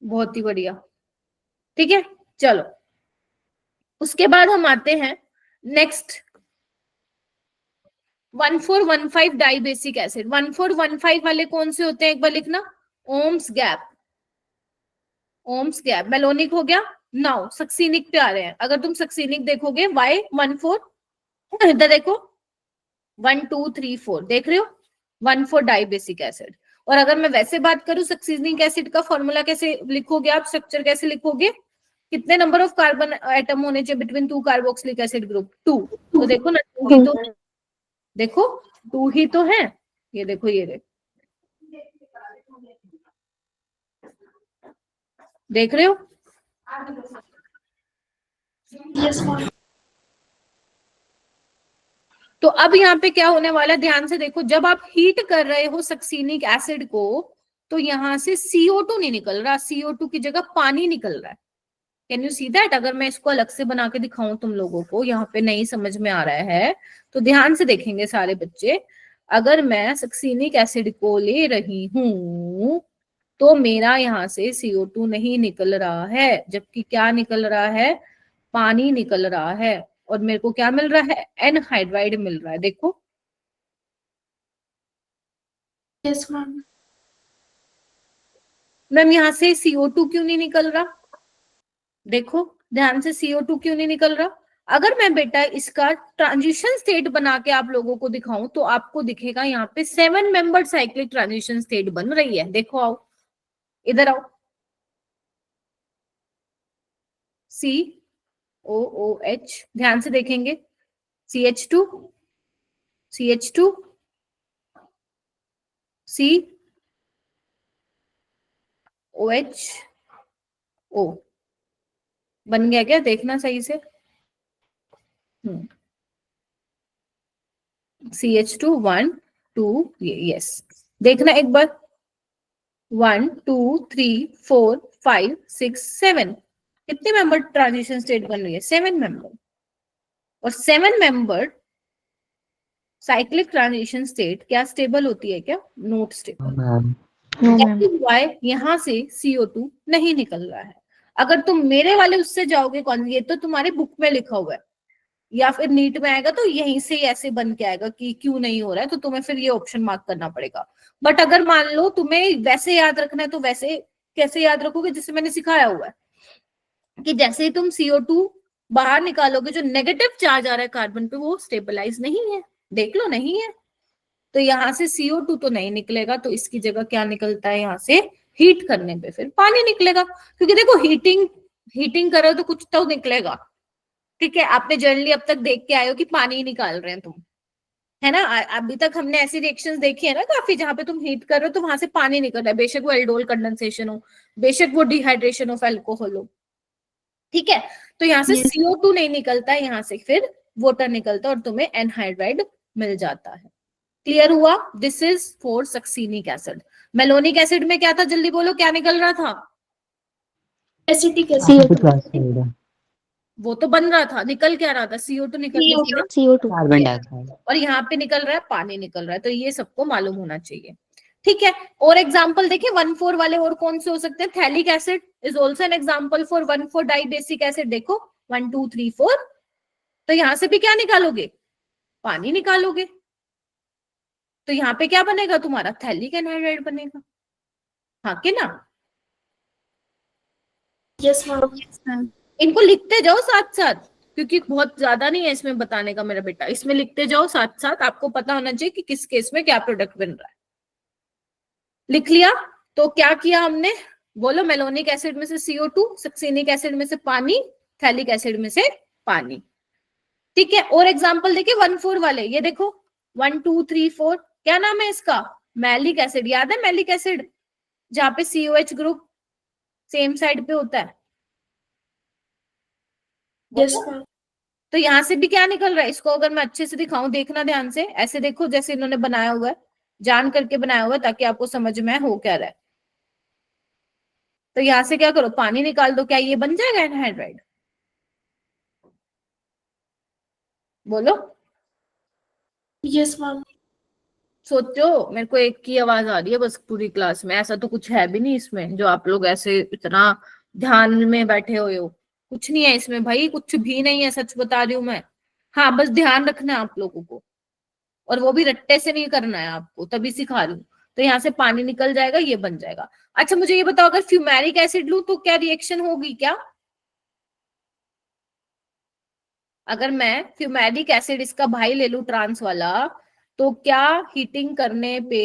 बहुत ही बढ़िया, ठीक है। चलो उसके बाद हम आते हैं नेक्स्ट 1415 डाइबेसिक एसिड। 1415 वाले कौन से होते हैं एक बार लिखना। OMS gap, OMS gap malonic हो गया। नाउ सक्सीनिक पे आ रहे हैं। अगर तुम सक्सीनिक देखोगे Y14, इधर देखो 1 2 3 4, देख रहे हो 14 डाइबेसिक एसिड। और अगर मैं वैसे बात करूं सक्सीनिक एसिड का फॉर्मूला कैसे लिखोगे आप, स्ट्रक्चर कैसे लिखोगे? कितने नंबर ऑफ कार्बन एटम होने चाहिए बिटवीन 2 कार्बोक्सिलिक एसिड ग्रुप? 2। तो देखो ना 2 ही तो, देखो 2 ही तो है। ये देखो, ये देखो, देख रहे हो? Yes ma'am. तो अब यहाँ पे क्या होने वाला है, ध्यान से देखो। जब आप हीट कर रहे हो सक्सीनिक एसिड को, तो यहाँ से CO2 नहीं निकल रहा, CO2 की जगह पानी निकल रहा है। Can you see that? अगर मैं इसको अलग से बना के दिखाऊं तुम लोगों को, यहाँ पे नहीं समझ में आ रहा है तो ध्यान से देखेंगे सारे बच्चे। अगर मैं सक्सीनिक एसिड को ले रही हूं तो मेरा यहाँ से CO2 नहीं निकल रहा है, जबकि क्या निकल रहा है? पानी निकल रहा है। और मेरे को क्या मिल रहा है? एनहाइड्राइड मिल रहा है, देखो। Yes ma'am. मैम यहाँ से CO2 क्यों नहीं निकल रहा? देखो ध्यान से, CO2 क्यों नहीं निकल रहा? अगर मैं बेटा इसका ट्रांजिशन स्टेट बना के आप लोगों को दिखाऊं तो आपको दिखेगा यहाँ पे 7 मेंबर्ड साइक्लिक ट्रांजिशन स्टेट बन रही है। देखो, आओ इधर आओ। COOH, ध्यान से देखेंगे। CH2, CH2, COHO बन गया क्या? देखना सही से। CH2 1 2, यस, देखना एक बार। 1 2 3 4 5 6 7, कितने मेंबर ट्रांजिशन स्टेट बन रही है? 7 मेंबर। और 7 मेंबर साइक्लिक ट्रांजिशन स्टेट क्या स्टेबल होती है क्या? Not stable. Ma'am. That is why यहाँ से CO2 नहीं निकल रहा है। अगर तुम मेरे वाले उससे जाओगे, कौन, ये तो तुम्हारे बुक में लिखा हुआ है, या फिर नीट में आएगा तो यहीं से ऐसे बन के आएगा कि क्यों नहीं हो रहा है, तो तुम्हें फिर ये ऑप्शन मार्क करना पड़ेगा। बट अगर मान लो तुम्हें वैसे याद रखना है तो वैसे कैसे याद रखोगे? जिससे मैंने सिखाया हुआ है कि जैसे ही तुम CO2 बाहर निकालोगे, जो नेगेटिव चार्ज आ रहा है कार्बन पे वो स्टेबलाइज नहीं है। देख लो, नहीं है। तो यहाँ से CO2 तो नहीं निकलेगा, तो इसकी जगह क्या निकलता है यहाँ से, हीट करने पे फिर पानी निकलेगा, क्योंकि देखो हीटिंग करो तो कुछ तो निकलेगा। ठीक है, आपने जनरली अब तक देख के आए हो कि पानी ही निकाल रहे हैं तुम, है ना। अभी तक हमने ऐसी रिएक्शंस देखी है ना काफी, जहां पे तुम हीट कर रहे हो तो वहां से पानी निकल रहा है, बेशक वो एल्डोल कंडेंसेशन हो, बेशक वो डिहाइड्रेशन ऑफ अल्कोहल हो। ठीक है, तो यहाँ से Yes. CO2 नहीं निकलता है, यहाँ से फिर वाटर निकलता है और तुम्हें एनहाइड्राइड मिल जाता है। क्लियर हुआ? This is for succinic acid. Malonic acid में क्या था, जल्दी बोलो, क्या निकल रहा था? Acetic acid. वो तो बन रहा था, निकल क्या रहा था, CO2 निकल रहा था, CO2 कार्बन डाइऑक्साइड। और यहाँ पे निकल रहा है पानी निकल रहा है, तो ये सबको मालूम होना चाहिए। ठीक है, और एग्जांपल देखिए 1,4 वाले और कौन से हो सकते हैं? Phthalic acid is also an example for 1,4 dibasic acid. देखो 1 2 3 4, तो यहाँ से भी क्या निकालोगे, पानी निकालोगे, तो यहाँ पे क्या बनेगा तुम्हारा, थैलिक एनहाइड्राइड बनेगा। हाँ कि ना? Yes ma'am. इनको लिखते जाओ साथ साथ, क्योंकि बहुत ज्यादा नहीं है इसमें बताने का मेरा बेटा, इसमें लिखते जाओ साथ साथ, आपको पता होना चाहिए कि किस केस में क्या प्रोडक्ट बन रहा है। लिख लिया? तो क्या किया हमने, बोलो, मेलोनिक एसिड में से CO2, सक्सीनिक एसिड में से पानी, थैलिक एसिड में से पानी। ठीक है, और एग्जांपल देखिए 1,4 वाले, ये देखो 1 2 3 4, क्या नाम है इसका, मैलिक एसिड। याद है मैलिक एसिड, जहां पे COH ग्रुप सेम साइड पे होता है। Yes ma'am. तो यहाँ से भी क्या निकल रहा है, इसको अगर मैं अच्छे से दिखाऊं, देखना ध्यान से, ऐसे देखो जैसे इन्होंने बनाया हुआ है, जान करके बनाया हुआ है ताकि आपको समझ में हो क्या रहा है। तो यहाँ से क्या करो, पानी निकाल दो, क्या ये बन जाएगा एनहाइड्राइड? बोलो, यस मैम। सोचो। मेरे को एक की आवाज आ रही है बस पूरी क्लास में, ऐसा तो कुछ है भी नहीं इसमें जो आप लोग ऐसे इतना ध्यान में बैठे हुए हो। कुछ नहीं है इसमें भाई, कुछ भी नहीं है, सच बता रही हूँ मैं। हाँ, बस ध्यान रखना है आप लोगों को, और वो भी रट्टे से नहीं करना है आपको, तभी सिखा रही हूँ। तो यहाँ से पानी निकल जाएगा, ये बन जाएगा। अच्छा मुझे ये बताओ, अगर फ्यूमेरिक एसिड लूं तो क्या रिएक्शन होगी क्या? अगर मैं फ्यूमेरिक एसिड इसका भाई ले लूं ट्रांस वाला, तो क्या हीटिंग करने पे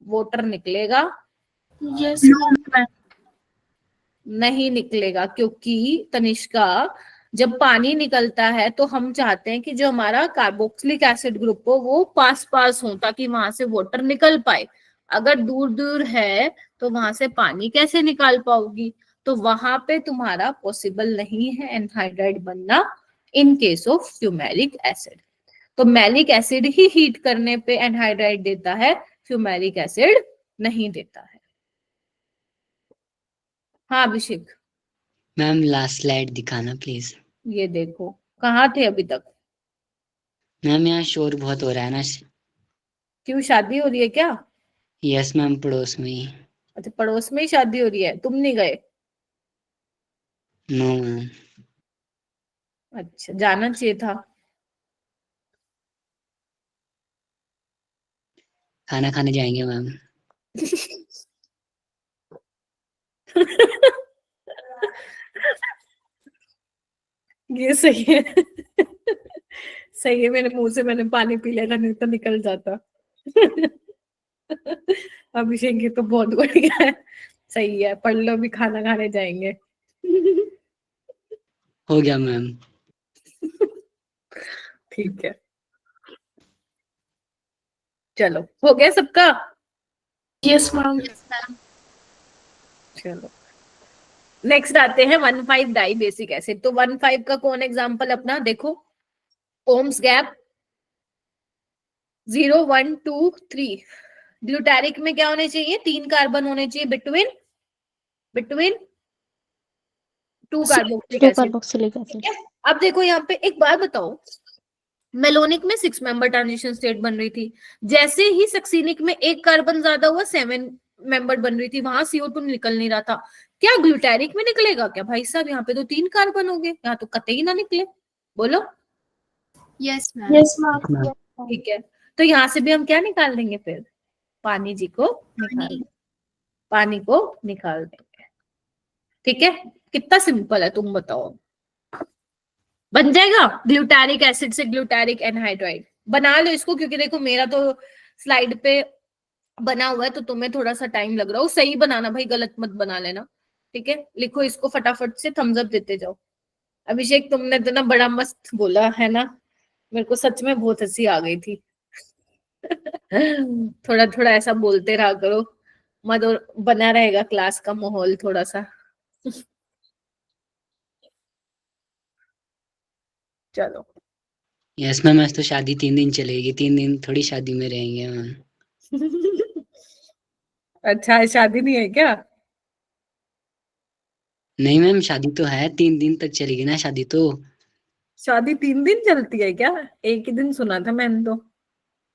वाटर निकलेगा? Yes ma'am. नहीं निकलेगा, क्योंकि तनिष्का, जब पानी निकलता है तो हम चाहते हैं कि जो हमारा कार्बोक्सिलिक एसिड ग्रुप हो वो पास पास हो, ताकि वहां से वाटर निकल पाए। अगर दूर दूर है तो वहां से पानी कैसे निकाल पाओगी? तो वहां पे तुम्हारा पॉसिबल नहीं है एनहाइड्राइड बनना इन केस ऑफ फ्यूमेरिक एसिड। तो मैलिक एसिड ही हीट करने पे एनहाइड्राइड देता है, फ्यूमेरिक एसिड नहीं देता है। हाँ अभिषेक, मैम लास्ट स्लाइड दिखाना प्लीज। ये देखो, कहाँ थे अभी तक? मैम यहाँ शोर बहुत हो रहा है ना। क्यों, शादी हो रही है क्या? यस मैम, पड़ोस में ही। अच्छा, पड़ोस में ही शादी हो रही है, तुम नहीं गए? No ma'am. अच्छा, जाना चाहिए था। खाना खाने जाएंगे मैम। ये सही है। सही है, मेरे मुंह से मैंने पानी पी लिया था, नहीं तो निकल जाता। अभिषेक ये तो बहुत बढ़िया है, सही है, पढ़ लो, भी खाना खाने जाएंगे। हो गया मैम। ठीक है, चलो, हो गया सबका? Yes ma'am. चलो नेक्स्ट आते हैं 1,5 डाई बेसिक एसिड। तो 1,5 का कौन एग्जांपल अपना देखो, ओम्स गैप 0 1 2 3। ग्लूटारिक में क्या होने चाहिए, 3 कार्बन होने चाहिए between two carboxylic acid. Carboxylic acid. अब देखो यहाँ पे एक बात बताओ, मेलोनिक में 6 मेंबर ट्रांजिशन स्टेट बन रही थी, जैसे ही सक्सीनिक में 1 कार्बन ज्यादा हुआ 7 मेंबर बन रही थी, वहां CO2 निकल नहीं रहा था। क्या ग्लूटारिक में निकलेगा क्या भाई साहब? यहाँ पे तो 3 कार्बन हो गए, यहाँ तो कतई ना निकले। बोलो, यस मैम। Yes ma'am. ठीक है, तो यहाँ से भी हम क्या निकाल देंगे फिर, पानी जी को निकाल, पानी को निकाल देंगे। ठीक है, कितना सिंपल है, तुम बताओ, बन जाएगा। ग्लूटारिक एसिड से ग्लूटारिक एनहाइड्राइड बना लो इसको, क्योंकि देखो मेरा तो स्लाइड पे बना हुआ है तो तुम्हें थोड़ा सा टाइम लग रहा हो, सही बनाना भाई, गलत मत बना लेना, ठीक है। लिखो इसको फटाफट से, थम्स अप देते जाओ। अभिषेक तुमने तो ना बड़ा मस्त बोला है ना, मेरे को सच में बहुत हंसी आ गई थी। थोड़ा थोड़ा ऐसा बोलते रहा करो, मत, और बना रहेगा क्लास का माहौल थोड़ा सा। चलो। यस मैम, आज तो शादी 3 दिन चलेगी, 3 दिन थोड़ी शादी में रहेंगे मैम। अच्छा, शादी नहीं है क्या? नहीं मैम, शादी तो है, 3 दिन तक चलेगी ना शादी तो। शादी 3 दिन चलती है क्या? एक ही दिन सुना था मैंने तो।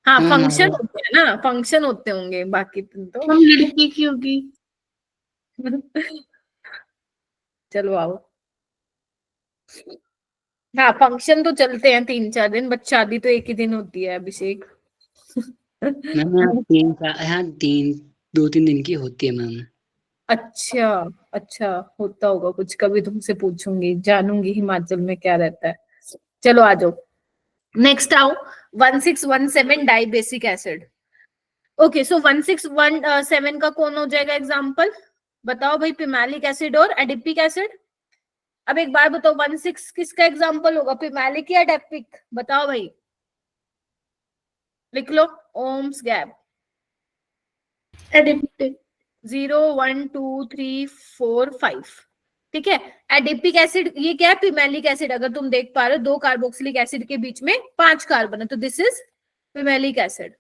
हाँ, हाँ मैम, फंक्शन होते हैं ना, फंक्शन होते होंगे, बाकी दिन तो। हम लड़की की होगी। चलो आओ। हाँ, फंक्शन तो चलते हैं 3-4 दिन, बट शादी तो एक ही दिन होती है अभिषेक। मैम यहाँ 2-3 दिन की होती है मैम। अच्छा, अच्छा, होता होगा कुछ, कभी तुमसे पूछूंगी, जानूंगी हिमाचल में क्या रहता है। चलो आ जाओ, नेक्स्ट आओ। 1617 डाई बेसिक एसिड। ओके, सो 1617 का कौन हो जाएगा एग्जाम्पल? बताओ भाई, पिमालिक एसिड और एडिपिक एसिड। अब एक बार बताओ, 16 किसका एग्जाम्पल होगा, पिमालिक या एडिपिक? बताओ भाई, लिख लो, ओम्स गैप। एडिपिक। 0 1 2 3 4 5, ठीक है। एडिपिक एसिड ये क्या है? पिमेलिक एसिड। अगर तुम देख पा रहे हो, 2 कार्बोक्सिलिक एसिड के बीच में 5 कार्बन है, तो दिस इज पिमेलिक एसिड,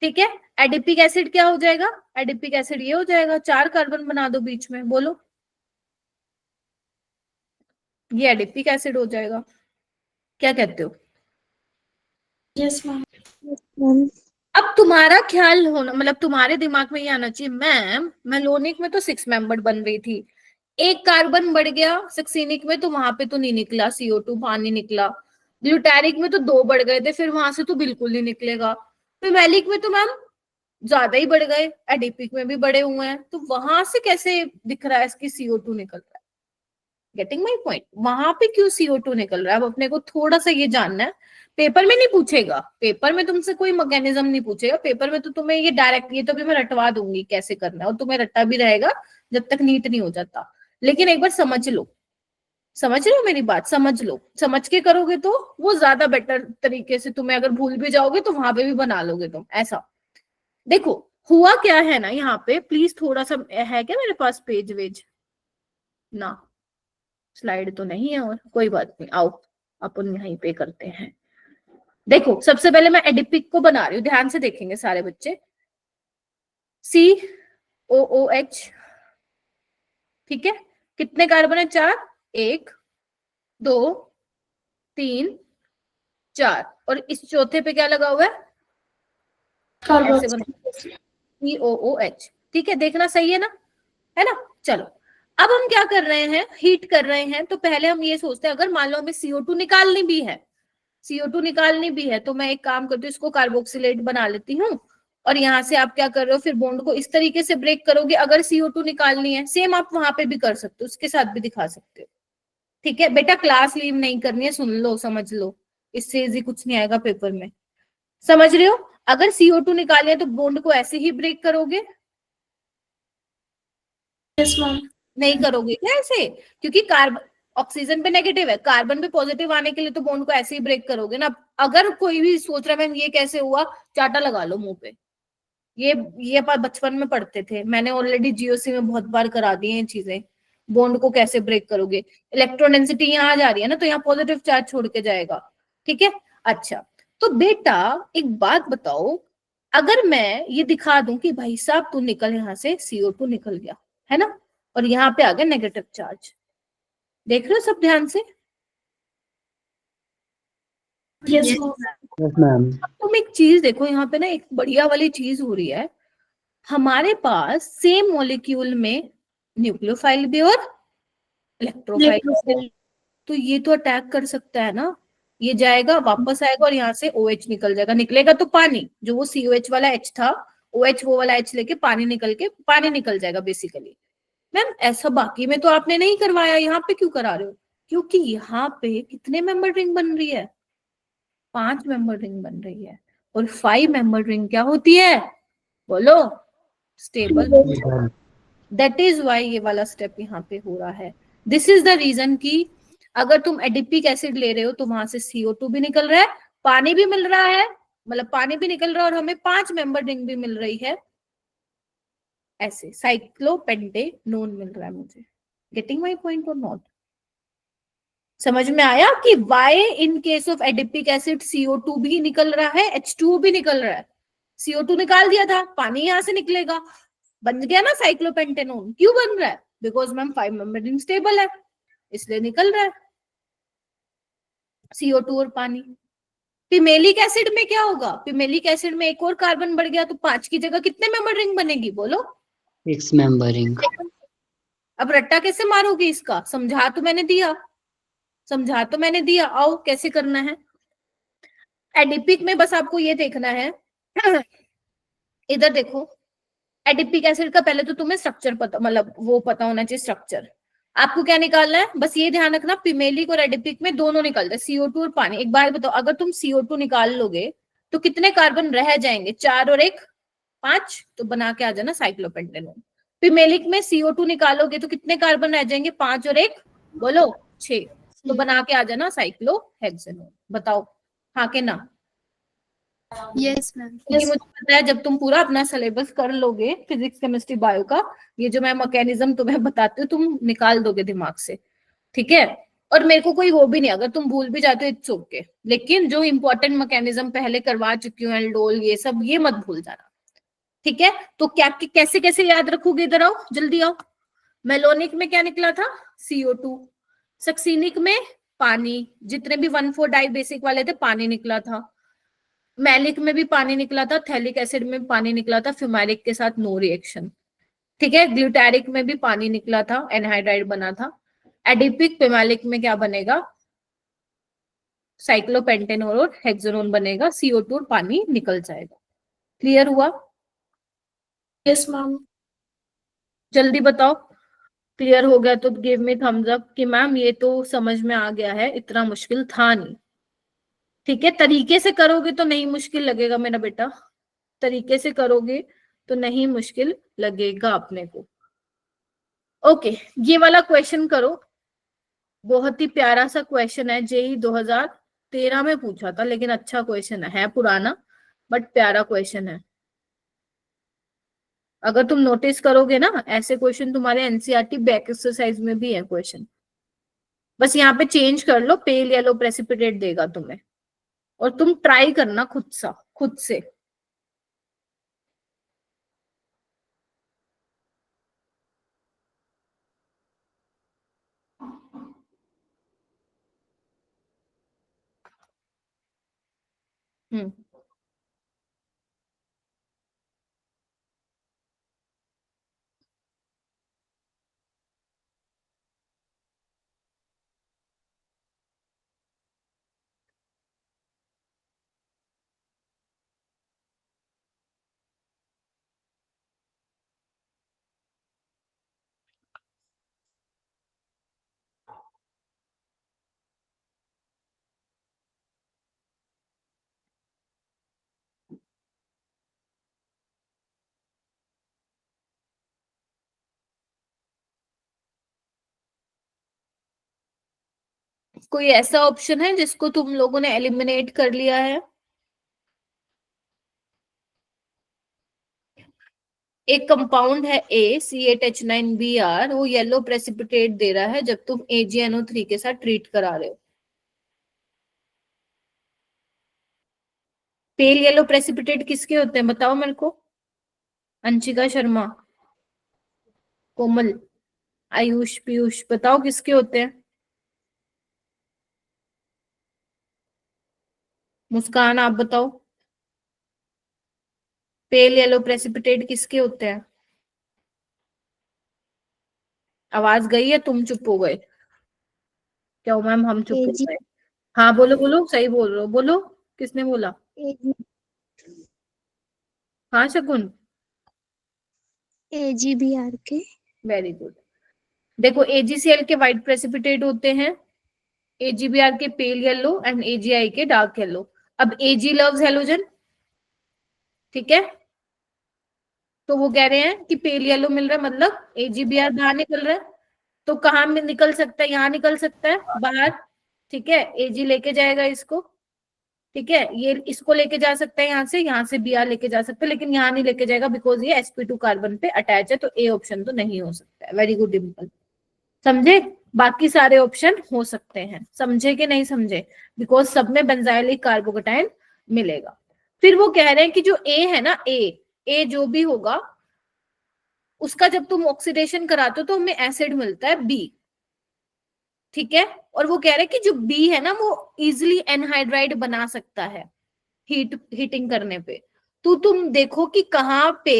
ठीक है। एडिपिक एसिड क्या हो जाएगा? एडिपिक एसिड ये हो जाएगा, 4 कार्बन बना दो बीच में, बोलो, ये एडिपिक एसिड हो जाएगा। क्या कहते हो? Yes ma'am. मैम अब तुम्हारा ख्याल होना, मतलब तुम्हारे दिमाग में ये आना चाहिए, मैम मेलोनिक में तो 6 मेंबर बन रही थी, एक कार्बन बढ़ गया, सक्सीनिक में तो वहां पे तो नहीं निकला, CO2 पानी निकला, ग्लूटारिक में तो 2 बढ़ गए थे, फिर वहां से तो बिल्कुल नहीं निकलेगा, पिमेलिक में तो मैम ज्यादा ही बढ़ गए, एडिपिक में भी बड़े हुए हैं, तो वहां से कैसे दिख रहा है इसकी CO2 निकल रहा है? Getting my point? वहां पे क्यों CO2 निकल रहा है? अब अपने को थोड़ा सा ये जानना है। पेपर में नहीं पूछेगा, पेपर में तुमसे कोई मैकेनिज्म नहीं पूछेगा, पेपर में तो तुम्हें ये डायरेक्ट, ये तो भी मैं रटवा दूंगी कैसे करना है, और तुम्हें रट्टा भी रहेगा जब तक नीट नहीं हो जाता। लेकिन एक बार समझ लो, समझ रहे हो मेरी बात? समझ लो, समझ के करोगे तो वो ज्यादा बेटर तरीके से, तुम्हें अगर भूल भी जाओगे तो वहां पे भी बना लोगे तुम। ऐसा देखो, हुआ क्या है ना यहाँ पे, प्लीज थोड़ा सा, है क्या मेरे पास पेज वेज? ना, स्लाइड तो नहीं है, और कोई बात नहीं, आओ अपन यहीं पे करते हैं। देखो, सबसे पहले मैं एडिपिक को बना रही हूँ, ध्यान से देखेंगे सारे बच्चे। COOH, ठीक है। कितने कार्बन है? 4, 1 2 3 4, और इस चौथे पे क्या लगा हुआ है? ऐसे बना, COOH, ठीक है। देखना सही है ना? चलो, अब हम क्या कर रहे हैं, हीट कर रहे हैं, तो पहले हम ये सोचते हैं, अगर मान लो हमें CO2 निकालनी भी है, CO2 निकालनी भी है, तो मैं एक काम करती हूँ, इसको कार्बोक्सिलेट बना लेती हूँ, और यहाँ से आप क्या कर रहे हो, फिर बॉन्ड को इस तरीके से ब्रेक करोगे। अगर CO2 निकालनी है, सेम आप वहां पे भी कर सकते हो, उसके साथ भी दिखा सकते हो, ठीक है। बेटा क्लास लीव नहीं करनी है, सुन लो, समझ लो, इससे इजी कुछ नहीं आएगा पेपर में, समझ रहे हो? अगर CO2 निकाले तो बॉन्ड को ऐसे ही ब्रेक करोगे? Yes ma'am. नहीं करोगे क्या ऐसे? क्योंकि कार्बन, ऑक्सीजन पे नेगेटिव है, कार्बन पे पॉजिटिव आने के लिए तो बॉन्ड को ऐसे ही ब्रेक करोगे ना। अगर कोई भी सोच रहा है मैम ये कैसे हुआ, चाटा लगा लो मुंह पे। ये अपन बचपन में पढ़ते थे, मैंने ऑलरेडी GOC में बहुत बार करा दी है ये चीजें। बॉन्ड को कैसे ब्रेक करोगे? इलेक्ट्रॉन डेंसिटी यहाँ जा रही है ना, तो यहाँ पॉजिटिव चार्ज छोड़ के जाएगा, ठीक है। अच्छा, तो बेटा एक बात बताओ, अगर मैं ये दिखा दूं कि भाई साहब तू निकल यहाँ से, CO2 निकल गया है ना, और यहाँ पे आ गया नेगेटिव चार्ज, देख रहे हो सब ध्यान से? Yes Yes. Ma'am. Yes ma'am. अब तुम एक चीज देखो, यहाँ पे ना एक बढ़िया वाली चीज हो रही है, हमारे पास सेम मॉलिक्यूल में न्यूक्लियोफाइल भी और इलेक्ट्रोफाइल भी, तो ये तो अटैक कर सकता है ना, ये जाएगा वापस आएगा, और यहाँ से OH निकल जाएगा, निकलेगा तो पानी, जो वो COH वाला H था, OH वो वाला H लेके पानी निकल जाएगा बेसिकली। मैम ऐसा बाकी में तो आपने नहीं करवाया, यहाँ पे क्यों करा रहे हो? क्योंकि यहाँ पे कितने मेंबर रिंग बन रही है? 5 मेंबर रिंग बन रही है, और 5 मेंबर रिंग क्या होती है, बोलो, स्टेबल। दैट इज वाई ये वाला स्टेप यहाँ पे हो रहा है। दिस इज द रीजन कि अगर तुम एडिपिक एसिड ले रहे हो तो वहां से CO2 भी निकल रहा है, पानी भी मिल रहा है, मतलब पानी भी निकल रहा है और हमें 5 मेंबर रिंग भी मिल रही है, ऐसे साइक्लोपेंटेनोन मिल रहा है मुझे। Getting my point or not? समझ में आया कि why in case of adipic acid CO2 भी निकल रहा है, H2O भी निकल रहा है। CO2 निकाल दिया था, पानी यहां से निकलेगा, बन गया ना साइक्लोपेंटेनोन। क्यों बन रहा है? Because ma'am 5 member ring stable है, इसलिए निकल रहा है CO2 और पानी। पिमेलिक एसिड में क्या होगा? पिमेलिक एसिड में एक और कार्बन बढ़ गया तो 5 की जगह कितने मेंबर रिंग बनेगी, बोलो? 6 मेंबर रिंग। अब रट्टा कैसे मारोगे इसका? समझा तो मैंने दिया, आओ कैसे करना है। एडिपिक में बस आपको ये देखना है इधर देखो, एडिपिक एसिड का पहले तो तुम्हें स्ट्रक्चर पता, मतलब वो पता होना चाहिए स्ट्रक्चर। आपको क्या निकालना है, बस ये ध्यान रखना, पिमेलिक और एडिपिक में दोनों निकलते हैं, CO2 और पानी। एक बार बताओ, अगर तुम CO2 निकाल लोगे तो कितने कार्बन रह जाएंगे? 4 और 1 5, तो बना के आ जाना साइक्लोपेंटेनोन। पिमेलिक में CO2 निकालोगे तो कितने कार्बन रह जाएंगे? 5 और 1 बोलो 6, तो बना के आ जाना साइक्लोहेक्सेनोन। बताओ हाँ के ना? Yes ma'am. क्योंकि मुझे पता है जब तुम पूरा अपना सिलेबस कर लोगे फिजिक्स केमिस्ट्री बायो का, ये जो मैं मैकेनिज्म तुम्हें बताती हूँ तुम निकाल दोगे दिमाग से, ठीक है? और मेरे को कोई वो भी नहीं, अगर तुम भूल भी जाते हो इट्स ओके, लेकिन जो इंपॉर्टेंट मैकेनिज्म पहले करवा चुकी हूँ, एल्डोल ये सब, ये मत भूल जाना, ठीक है? तो क्या कैसे कैसे याद रखोगे? इधर आओ, जल्दी आओ। मेलोनिक में क्या निकला था? CO2। सक्सीनिक में पानी, जितने भी 1,4 डाई बेसिक वाले थे पानी निकला था। मैलिक में भी पानी निकला था, थैलिक एसिड में पानी निकला था, फिमाइलिक के साथ नो रिएक्शन, ठीक है? ग्लूटारिक में भी पानी निकला था, एनहाइड्राइड बना था। एडिपिक पिमालिक में क्या बनेगा? साइक्लोपेंटेनोन और हेक्सेनोन बनेगा, CO2 और पानी निकल जाएगा। क्लियर हुआ? Yes ma'am. जल्दी बताओ, क्लियर हो गया तो गिव मी थम्स अप कि मैम ये तो समझ में आ गया है, इतना मुश्किल था नहीं, ठीक है? तरीके से करोगे तो नहीं मुश्किल लगेगा मेरा बेटा, तरीके से करोगे तो नहीं मुश्किल लगेगा अपने को। ओके, ये वाला क्वेश्चन करो, बहुत ही प्यारा सा क्वेश्चन है, JEE 2013 में पूछा था, लेकिन अच्छा क्वेश्चन है पुराना बट प्यारा क्वेश्चन है। अगर तुम नोटिस करोगे ना, ऐसे क्वेश्चन तुम्हारे NCERT बैक एक्सरसाइज में भी है क्वेश्चन, बस यहाँ पे चेंज कर लो, पेल येलो प्रेसिपिटेट देगा तुम्हें, और तुम ट्राई करना खुद से। हम्म, कोई ऐसा ऑप्शन है जिसको तुम लोगों ने एलिमिनेट कर लिया है? एक कंपाउंड है A, C8H9Br, वो येलो प्रेसिपिटेट दे रहा है जब तुम AgNO3 के साथ ट्रीट करा रहे हो। पेल येलो प्रेसिपिटेट किसके होते हैं बताओ मेरे को? अंशिका शर्मा, कोमल, आयुष, पीयूष, बताओ किसके होते हैं? मुस्कान आप बताओ, पेल येलो प्रेसिपिटेट किसके होते हैं? आवाज गई है, तुम चुप हो गए? क्या हो मैम, हम चुप हो AG गए? हाँ बोलो बोलो, सही बोल रहे हो, बोलो किसने बोला? हाँ शकुन, AgBr के। Very good. देखो AgCl के व्हाइट प्रेसिपिटेट होते हैं, AgBr के पेल येलो एंड AgI के डार्क येलो। अब Ag लव्स हेलोजन, ठीक है, तो वो कह रहे हैं कि पेल येलो मिल रहा है, मतलब AgBr बाहर निकल रहा है। तो कहाँ में निकल सकता है, यहाँ निकल सकता है बाहर, ठीक है, Ag लेके जाएगा इसको, ठीक है, ये इसको लेके जा सकता है यहाँ से Br लेके जा सकता है, लेकिन यहाँ नहीं लेके जाएगा बिकॉज ये sp2 कार्बन पे अटैच है, तो A ऑप्शन तो नहीं हो सकता है। वेरी गुड डिम्पल, समझे? बाकी सारे ऑप्शन हो सकते हैं, समझे कि नहीं समझे? बिकॉज सब में बेंजाइलिक कार्बोकेटाइन मिलेगा। फिर वो कह रहे हैं कि जो A है ना, A जो भी होगा उसका जब तुम ऑक्सीडेशन कराते हो तो हमें एसिड मिलता है B, ठीक है, और वो कह रहे हैं कि जो B है ना वो इजिली एनहाइड्राइड बना सकता है हीटिंग करने पे। तो तुम देखो कि कहाँ पे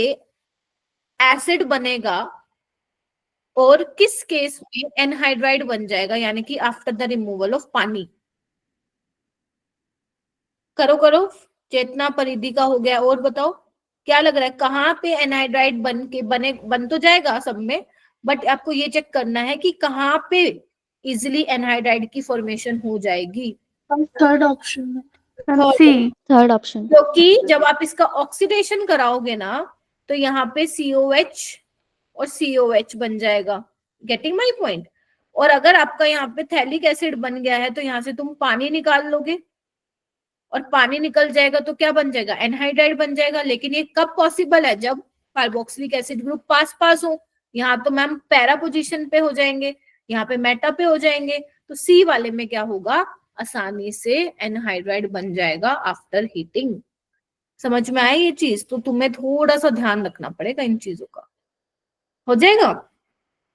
एसिड बनेगा और किस केस में एनहाइड्राइड बन जाएगा, यानी कि आफ्टर द रिमूवल ऑफ पानी। करो करो, चेतना परिधि का हो गया, और बताओ क्या लग रहा है कहाँ पे एनहाइड्राइड बन तो जाएगा सब में, बट आपको ये चेक करना है कि कहाँ पे इजिली एनहाइड्राइड की फॉर्मेशन हो जाएगी। हम थर्ड ऑप्शन में थर्ड ऑप्शन, क्योंकि जब आप इसका ऑक्सीडेशन कराओगे ना तो यहाँ पे COH और COH बन जाएगा। Getting my point? और अगर आपका यहाँ पे थैलिक एसिड बन गया है तो यहाँ से तुम पानी निकाल लोगे, और पानी निकल जाएगा तो क्या बन जाएगा, एनहाइड्राइड बन जाएगा। लेकिन ये कब पॉसिबल है, जब कार्बोक्सिलिक एसिड ग्रुप पास पास हो। यहाँ तो मैम पैरा पोजीशन पे हो जाएंगे, यहाँ पे मेटा पे हो जाएंगे, तो C वाले में क्या होगा, आसानी से एनहाइड्राइड बन जाएगा आफ्टर हीटिंग। समझ में आया ये चीज? तो तुम्हें थोड़ा सा ध्यान रखना पड़ेगा इन चीजों का। हो जाएगा?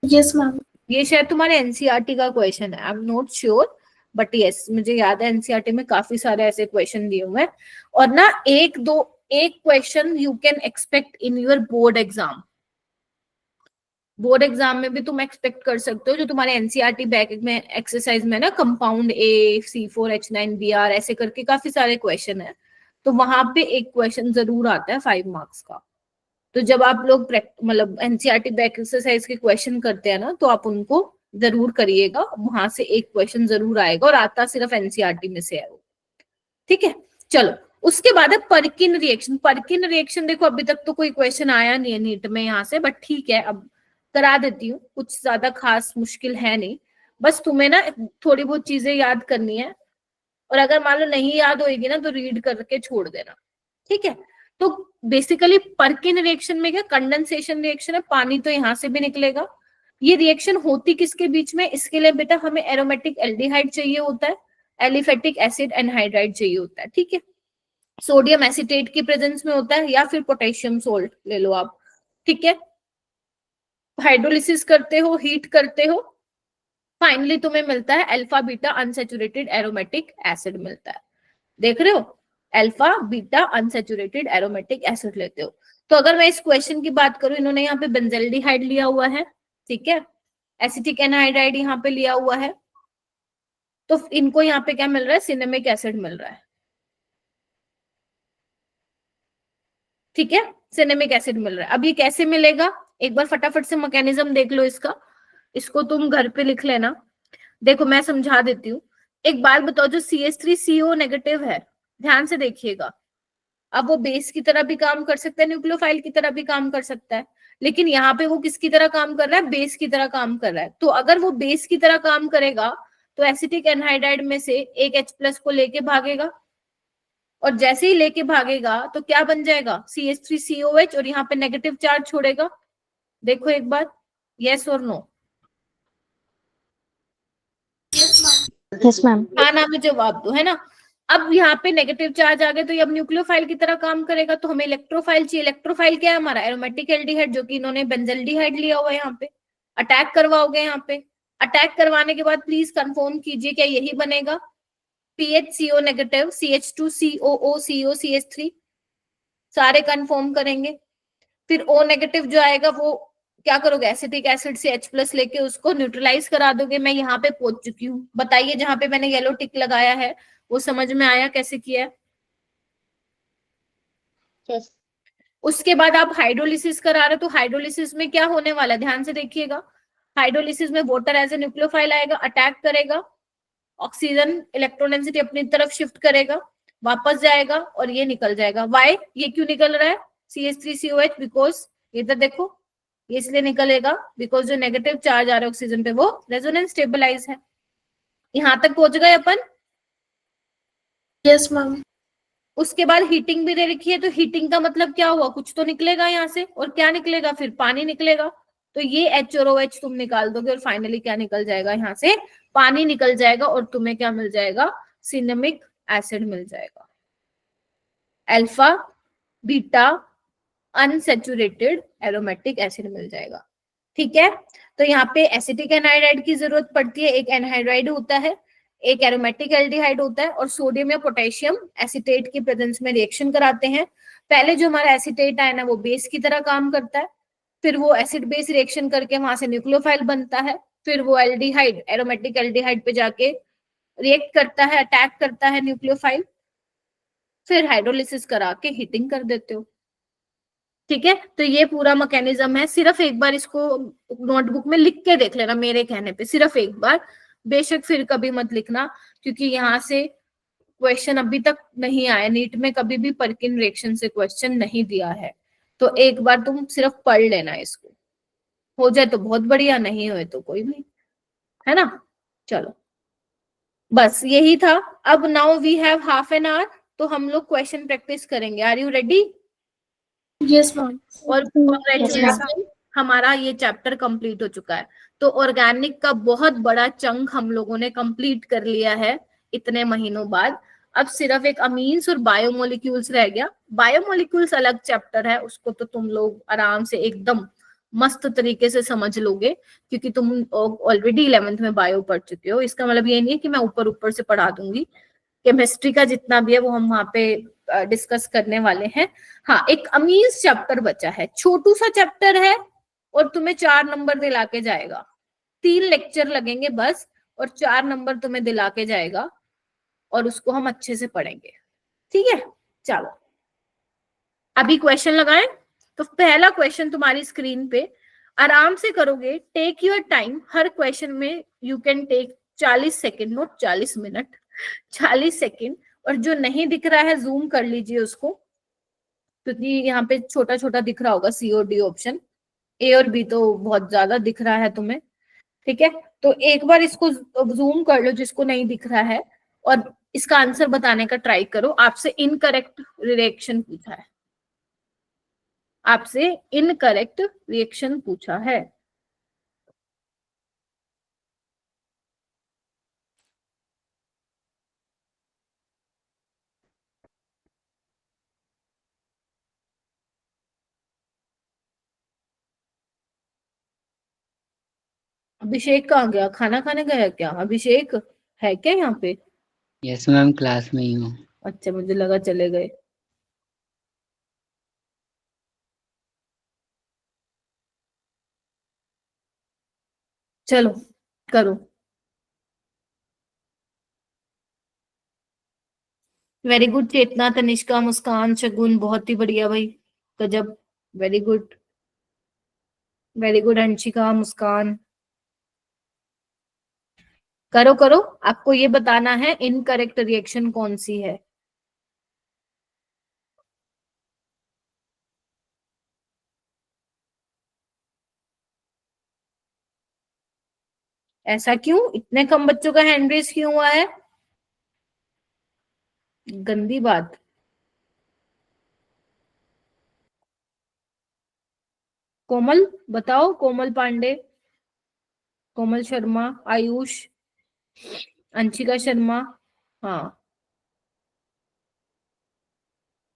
Yes ma'am. ये शायद तुम्हारे NCERT का क्वेश्चन है, I am not sure, but yes मुझे याद है NCERT में काफी सारे ऐसे क्वेश्चन दिए हुए हैं। और ना एक question you can expect in your board exam. Board exam में भी तुम एक्सपेक्ट कर सकते हो, जो तुम्हारे NCERT बैक में एक्सरसाइज में ना कंपाउंड A C4H9Br ऐसे करके काफी सारे क्वेश्चन है, तो वहां पे एक क्वेश्चन जरूर आता है 5 मार्क्स का। तो जब आप लोग मतलब NCERT बैक एक्सरसाइज के क्वेश्चन करते हैं ना, तो आप उनको जरूर करिएगा, वहां से एक क्वेश्चन जरूर आएगा, और आता सिर्फ NCERT में से है वो, ठीक है। चलो उसके बाद है पर्किन रिएक्शन। पर्किन रिएक्शन देखो अभी तक तो कोई क्वेश्चन आया नहीं है नीट में यहाँ से, बट ठीक है अब करा देती हूँ, कुछ ज्यादा खास मुश्किल है नहीं, बस तुम्हें ना थोड़ी बहुत चीजें याद करनी है, और अगर मान लो नहीं याद होगी ना तो रीड करके छोड़ देना, ठीक है। तो बेसिकली पर्किन रिएक्शन में क्या, कंडेंसेशन रिएक्शन है, पानी तो यहाँ से भी निकलेगा। ये रिएक्शन होती किसके बीच में, इसके लिए बेटा हमें एरोमेटिक एल्डिहाइड चाहिए होता है, एलिफेटिक एसिड एनहाइड्राइड चाहिए होता है, ठीक है। सोडियम एसीटेट की प्रेजेंस में होता है, या फिर पोटेशियम सोल्ट ले लो आप, ठीक है। हाइड्रोलिसिस करते हो, हीट करते हो, फाइनली तुम्हें मिलता है alpha beta unsaturated aromatic acid मिलता है। देख रहे हो, alpha beta unsaturated aromatic acid लेते हो। तो अगर मैं इस क्वेश्चन की बात करूं, इन्होंने यहाँ पे बेंजल्डिहाइड लिया हुआ है, ठीक है, एसिटिक एनहाइड्राइड यहाँ पे लिया हुआ है, तो इनको यहाँ पे क्या मिल रहा है, सिनेमिक एसिड मिल रहा है, ठीक है, सिनेमिक एसिड मिल रहा है। अब ये कैसे मिलेगा, एक बार फटाफट से मैकेनिज्म देख लो इसका, इसको तुम घर पे लिख लेना। देखो मैं समझा देती हूँ। एक बात बताओ, जो CH3CO नेगेटिव है, ध्यान से देखिएगा, अब वो बेस की तरह भी काम कर सकता है, न्यूक्लियोफाइल की तरह भी काम कर सकता है, लेकिन यहाँ पे वो किसकी तरह काम कर रहा है, बेस की तरह काम कर रहा है। तो अगर वो बेस की तरह काम करेगा तो एसिटिक एनहाइड्राइड में से एक H+ को लेके भागेगा, और जैसे ही लेके भागेगा तो क्या बन जाएगा, CH3COH, और यहाँ पे नेगेटिव चार्ज छोड़ेगा। देखो एक बार, यस और नो? यस मैम, हाँ ना में जवाब दो, है ना। अब यहाँ पे नेगेटिव चार्ज आ गए तो ये अब न्यूक्लियोफाइल की तरह काम करेगा, तो हमें इलेक्ट्रोफाइल चाहिए। इलेक्ट्रोफाइल क्या है हमारा, एरोमेटिक एल्डिहाइड, जो कि इन्होंने बेंजल्डिहाइड लिया हुआ है। यहाँ पे अटैक करवाओगे, यहाँ पे अटैक करवाने के बाद प्लीज कंफर्म कीजिए क्या यही बनेगा, PHCO नेगेटिव, CH2COO CH3, सारे कंफर्म करेंगे। फिर O नेगेटिव जो आएगा वो क्या करोगे, एसिटिक एसिड से H+ लेके उसको न्यूट्रलाइज करा दोगे। मैं यहाँ पे पहुंच चुकी हूँ, बताइए जहां पे मैंने येलो टिक लगाया है वो समझ में आया कैसे किया है? यस, उसके बाद आप हाइड्रोलिसिस करा रहे हो, तो हाइड्रोलिसिस में क्या होने वाला है, ध्यान से देखिएगा। हाइड्रोलिसिस में वाटर एज ए न्यूक्लियोफाइल आएगा, अटैक करेगा, ऑक्सीजन इलेक्ट्रॉन डेंसिटी अपनी तरफ शिफ्ट करेगा, वापस जाएगा और ये निकल जाएगा। वाई, ये क्यों निकल रहा है CH3COH? बिकॉज इधर देखो, ये इसलिए निकलेगा बिकॉज जो नेगेटिव चार्ज आ रहा है ऑक्सीजन पे वो रेजोनेंस स्टेबलाइज है। यहां तक पहुंच गए अपन? Yes ma'am. उसके बाद हीटिंग भी दे रखी है, तो हीटिंग का मतलब क्या हुआ, कुछ तो निकलेगा यहाँ से, और क्या निकलेगा फिर? पानी निकलेगा। तो ये H और OH तुम निकाल दोगे और फाइनली क्या निकल जाएगा यहाँ से? पानी निकल जाएगा और तुम्हें क्या मिल जाएगा? सिनेमिक एसिड मिल जाएगा, alpha beta unsaturated aromatic acid मिल जाएगा। ठीक है, तो यहाँ पे एसिटिक एनहाइड्राइड की जरूरत पड़ती है, एक एनहाइड्राइड होता है, एक एरोमेटिक एल्डिहाइड होता है, और सोडियम या पोटेशियम एसीटेट की प्रेजेंस में रिएक्शन कराते हैं। पहले जो हमारा एसीटेट आयन है वो बेस की तरह काम करता है, फिर वो एसिड बेस रिएक्शन करके वहां से न्यूक्लियोफाइल बनता है, फिर वो एल्डिहाइड एरोमेटिक एल्डिहाइड पे जाके रिएक्ट करता है, अटैक करता है न्यूक्लियोफाइल, फिर हाइड्रोलिसिस करा के हीटिंग कर देते हो। ठीक है, तो ये पूरा मैकेनिज्म है। सिर्फ एक बार इसको नोटबुक में लिख के देख लेना मेरे कहने पे, सिर्फ एक बार, बेशक फिर कभी मत लिखना, क्योंकि यहाँ से क्वेश्चन अभी तक नहीं आया, नीट में कभी भी परकिन रिएक्शन से क्वेश्चन नहीं दिया है। तो एक बार तुम सिर्फ पढ़ लेना इसको, हो जाए तो बहुत बढ़िया, नहीं होए तो कोई नहीं, है ना। चलो बस यही था। अब now we have half an hour, तो हम लोग क्वेश्चन प्रैक्टिस करेंगे। Are you ready? Yes ma'am. और congratulations, हमारा ये चैप्टर कंप्लीट हो चुका है। तो ऑर्गेनिक का बहुत बड़ा चंक हम लोगों ने कंप्लीट कर लिया है इतने महीनों बाद। अब सिर्फ एक अमीन्स और बायोमोलिक्यूल्स रह गया। बायोमोलिक्यूल्स अलग चैप्टर है, उसको तो तुम लोग आराम से एकदम मस्त तरीके से समझ लोगे, क्योंकि तुम ऑलरेडी 11th में बायो पढ़ चुके हो। इसका मतलब ये नहीं है कि मैं ऊपर ऊपर से पढ़ा दूंगी, केमिस्ट्री का जितना भी है वो हम वहां पे डिस्कस करने वाले हैं। हाँ, एक अमीन्स चैप्टर बचा है, छोटू सा चैप्टर है, और तुम्हें 4 नंबर दिला के जाएगा। 3 लेक्चर लगेंगे बस, और 4 नंबर तुम्हें दिला के जाएगा, और उसको हम अच्छे से पढ़ेंगे। ठीक है, चलो अभी क्वेश्चन लगाएं। तो पहला क्वेश्चन तुम्हारी स्क्रीन पे, आराम से करोगे, टेक योर टाइम। हर क्वेश्चन में you can take 40 second, not 40 minute, 40 second. और जो नहीं दिख रहा है जूम कर लीजिए उसको, क्योंकि यहाँ पे छोटा छोटा दिख रहा होगा COD ऑप्शन, A और B तो बहुत ज्यादा दिख रहा है तुम्हें। ठीक है, तो एक बार इसको जूम कर लो जिसको नहीं दिख रहा है, और इसका आंसर बताने का ट्राई करो। आपसे इनकरेक्ट रिएक्शन पूछा है, आपसे इनकरेक्ट रिएक्शन पूछा है। अभिषेक कहाँ गया? खाना खाने गया क्या? अभिषेक है क्या यहाँ पे? यस मैम, क्लास में ही हूँ। अच्छा, मुझे लगा चले गए। चलो करो। वेरी गुड चेतना, तनिष्का, मुस्कान, शगुन, बहुत ही बढ़िया भाई, गजब, very good, very good. Anshika, Muskan, करो करो। आपको ये बताना है इनकरेक्ट रिएक्शन कौन सी है। ऐसा क्यों? इतने कम बच्चों का हैंड रेस क्यों हुआ है? गंदी बात। कोमल बताओ, कोमल पांडे, कोमल शर्मा, आयुष, अंशिका शर्मा, हाँ,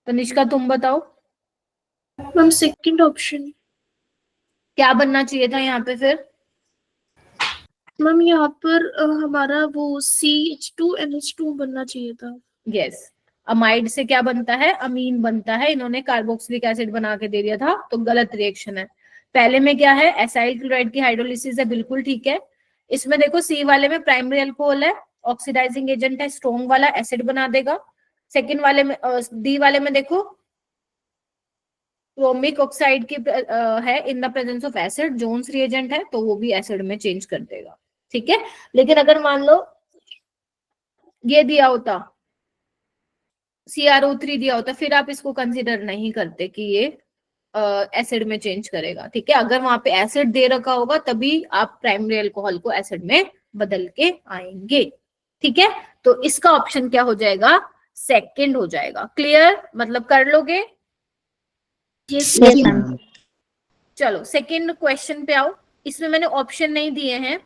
तनिष्का तुम बताओ। Ma'am second option. क्या बनना चाहिए था यहाँ पे फिर? मैम यहाँ पर हमारा वो CH2NH2 बनना चाहिए था। यस, अमाइड से क्या बनता है? अमीन बनता है। इन्होंने कार्बोक्सिलिक एसिड बना के दे दिया था, तो गलत रिएक्शन है। पहले में क्या है? एसाइल क्लोराइड की हाइड्रोलिसिस है, बिल्कुल ठीक है। इसमें देखो सी वाले में प्राइमरी अल्कोहल है, ऑक्सीडाइजिंग एजेंट है, स्ट्रॉन्ग वाला एसिड बना देगा। सेकेंड वाले में डी वाले में देखो क्रोमिक ऑक्साइड की है in the presence of acid, Jones reagent है, तो वो भी एसिड में चेंज कर देगा। ठीक है, लेकिन अगर मान लो ये दिया होता CrO3 दिया होता फिर आप इसको कंसिडर नहीं करते कि ये एसिड में चेंज करेगा, ठीक है। अगर वहां पे एसिड दे रखा होगा तभी आप प्राइमरी अल्कोहल को एसिड में बदल के आएंगे, ठीक है। तो इसका ऑप्शन क्या हो जाएगा, सेकंड हो जाएगा। क्लियर, मतलब कर लोगे। यस हाँ मैम। मैम। चलो सेकंड क्वेश्चन पे आओ। इसमें मैंने ऑप्शन नहीं दिए हैं,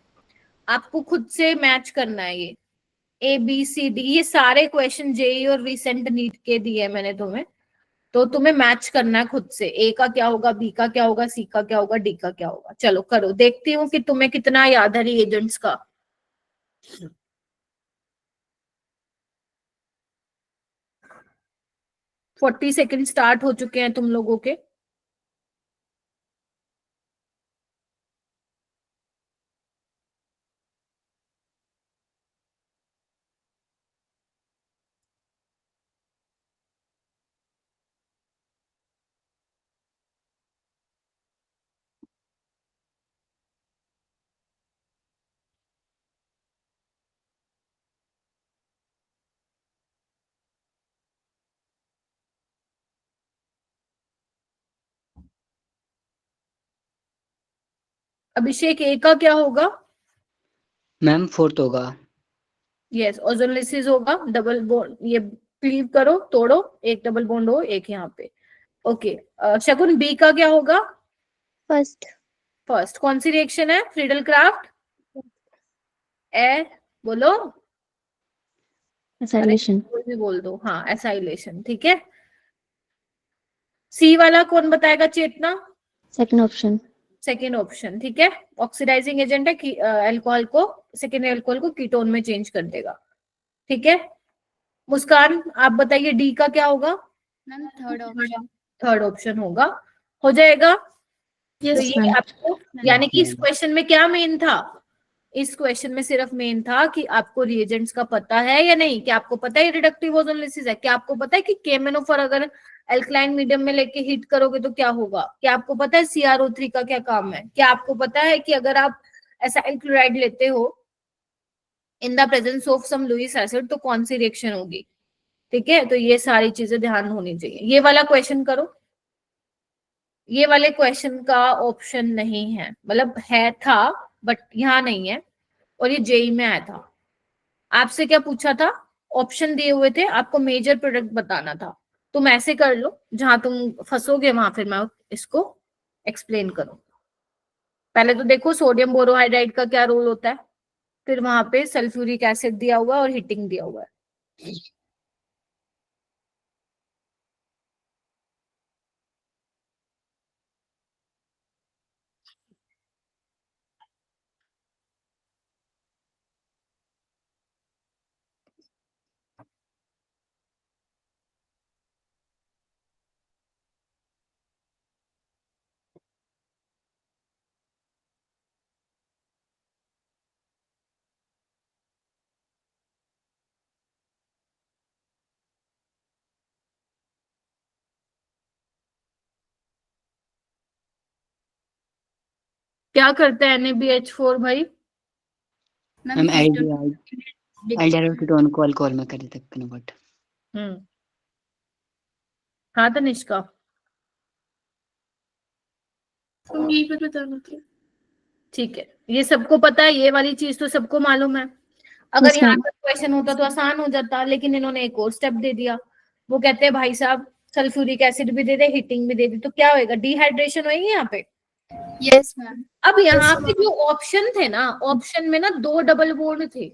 आपको खुद से मैच करना है। ये ABCD ये सारे क्वेश्चन जेई और रिसेंट नीट के दिए हैं मैंने तुम्हें, तो तुम्हें मैच करना है खुद से। ए का क्या होगा, बी का क्या होगा, सी का क्या होगा, डी का क्या होगा। चलो करो, देखती हूँ कि तुम्हें कितना याद है रिएजेंट्स का। फोर्टी सेकेंड स्टार्ट हो चुके हैं तुम लोगों के। अभिषेक, ए का क्या होगा? मैम फोर्थ होगा। यस, ओजोनलिसिस होगा। डबल बॉन्ड ये क्लीव करो, तोड़ो, एक डबल बॉन्ड हो, एक यहाँ पे। ओके, शकुन बी का क्या होगा? फर्स्ट। फर्स्ट। कौन सी रिएक्शन है? फ्रीडल क्राफ्ट ए, बोलो। अरे एसाइलेशन। कोई भी बोल दो, हाँ एसाइलेशन, ठीक है। सी वाला कौन बताएगा? Chetna. Second option. Second option, ठीक है। ऑक्सीडाइजिंग एजेंट है, अल्कोहल को, सेकेंडरी अल्कोहल को कीटोन में चेंज कर देगा, ठीक है। मुस्कान आप बताइए डी का क्या होगा? Ma'am third option. Third option होगा, हो जाएगा। तो यस ये मैम। आपको, यानी कि इस क्वेश्चन में क्या मेन था? इस क्वेश्चन में सिर्फ मेन था कि आपको रिएजेंट्स का पता है या नहीं, कि आपको पता है रिडक्टिव ओजोनलिसिस है, क्या आपको पता है कि केमेनोफर अगर अल्कलाइन मीडियम में लेके हीट करोगे तो क्या होगा, क्या आपको पता है CrO3 का क्या काम है, क्या आपको पता है कि अगर आप एसाइल क्लोराइड लेते हो in the presence of some Lewis acid तो कौन सी रिएक्शन होगी, ठीक है। तो ये सारी चीजें ध्यान होनी चाहिए। ये वाला क्वेश्चन करो। ये वाले क्वेश्चन का ऑप्शन नहीं है, मतलब है था बट यहाँ नहीं है, और ये जेई में आया था। आपसे क्या पूछा था? ऑप्शन दिए हुए थे, आपको मेजर प्रोडक्ट बताना था। तुम ऐसे कर लो, जहां तुम फंसोगे वहां फिर मैं इसको एक्सप्लेन करूं। पहले तो देखो सोडियम बोरोहाइड्राइड का क्या रोल होता है, फिर वहां पे सल्फ्यूरिक एसिड दिया हुआ है और हीटिंग दिया हुआ है। क्या करता है NaBH4 भाई? मैम एल्डिहाइड कीटोन को अल्कोहल में कर देते हैं कन्वर्ट। हाँ तनिष्का। तुम यही पे बताना था। ठीक है, ये सबको पता है, ये वाली चीज तो सबको मालूम है। अगर Yes, यहाँ ma'am. पर क्वेश्चन होता तो आसान हो जाता, लेकिन इन्होंने एक और स्टेप दे दिया। वो कहते हैं भाई साहब सल्फ्यूरिक एसिड भी दे दे, हीटिंग भी दे दे, तो क्या होएगा? डिहाइड्रेशन होएगी यहाँ पे। Yes ma'am. अब यहाँ पे जो ऑप्शन थे ना, ऑप्शन में ना 2 डबल बॉन्ड थे,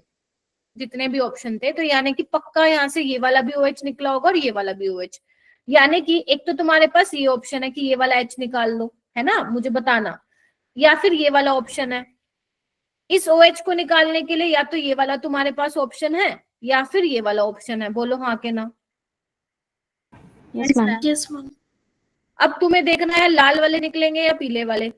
जितने भी ऑप्शन थे, तो यानी कि पक्का यहाँ से ये वाला भी OH निकला होगा और ये वाला भी OH। यानी कि एक तो तुम्हारे पास ये ऑप्शन है कि ये वाला H निकाल लो, है ना, मुझे बताना, या फिर ये वाला ऑप्शन है। इस OH को निकालने के लिए या तो ये वाला तुम्हारे पास ऑप्शन है या फिर ये वाला ऑप्शन है। बोलो हाँ के ना। Yes, ma'am. Yes ma'am. अब तुम्हें देखना है लाल वाले निकलेंगे या पीले वाले,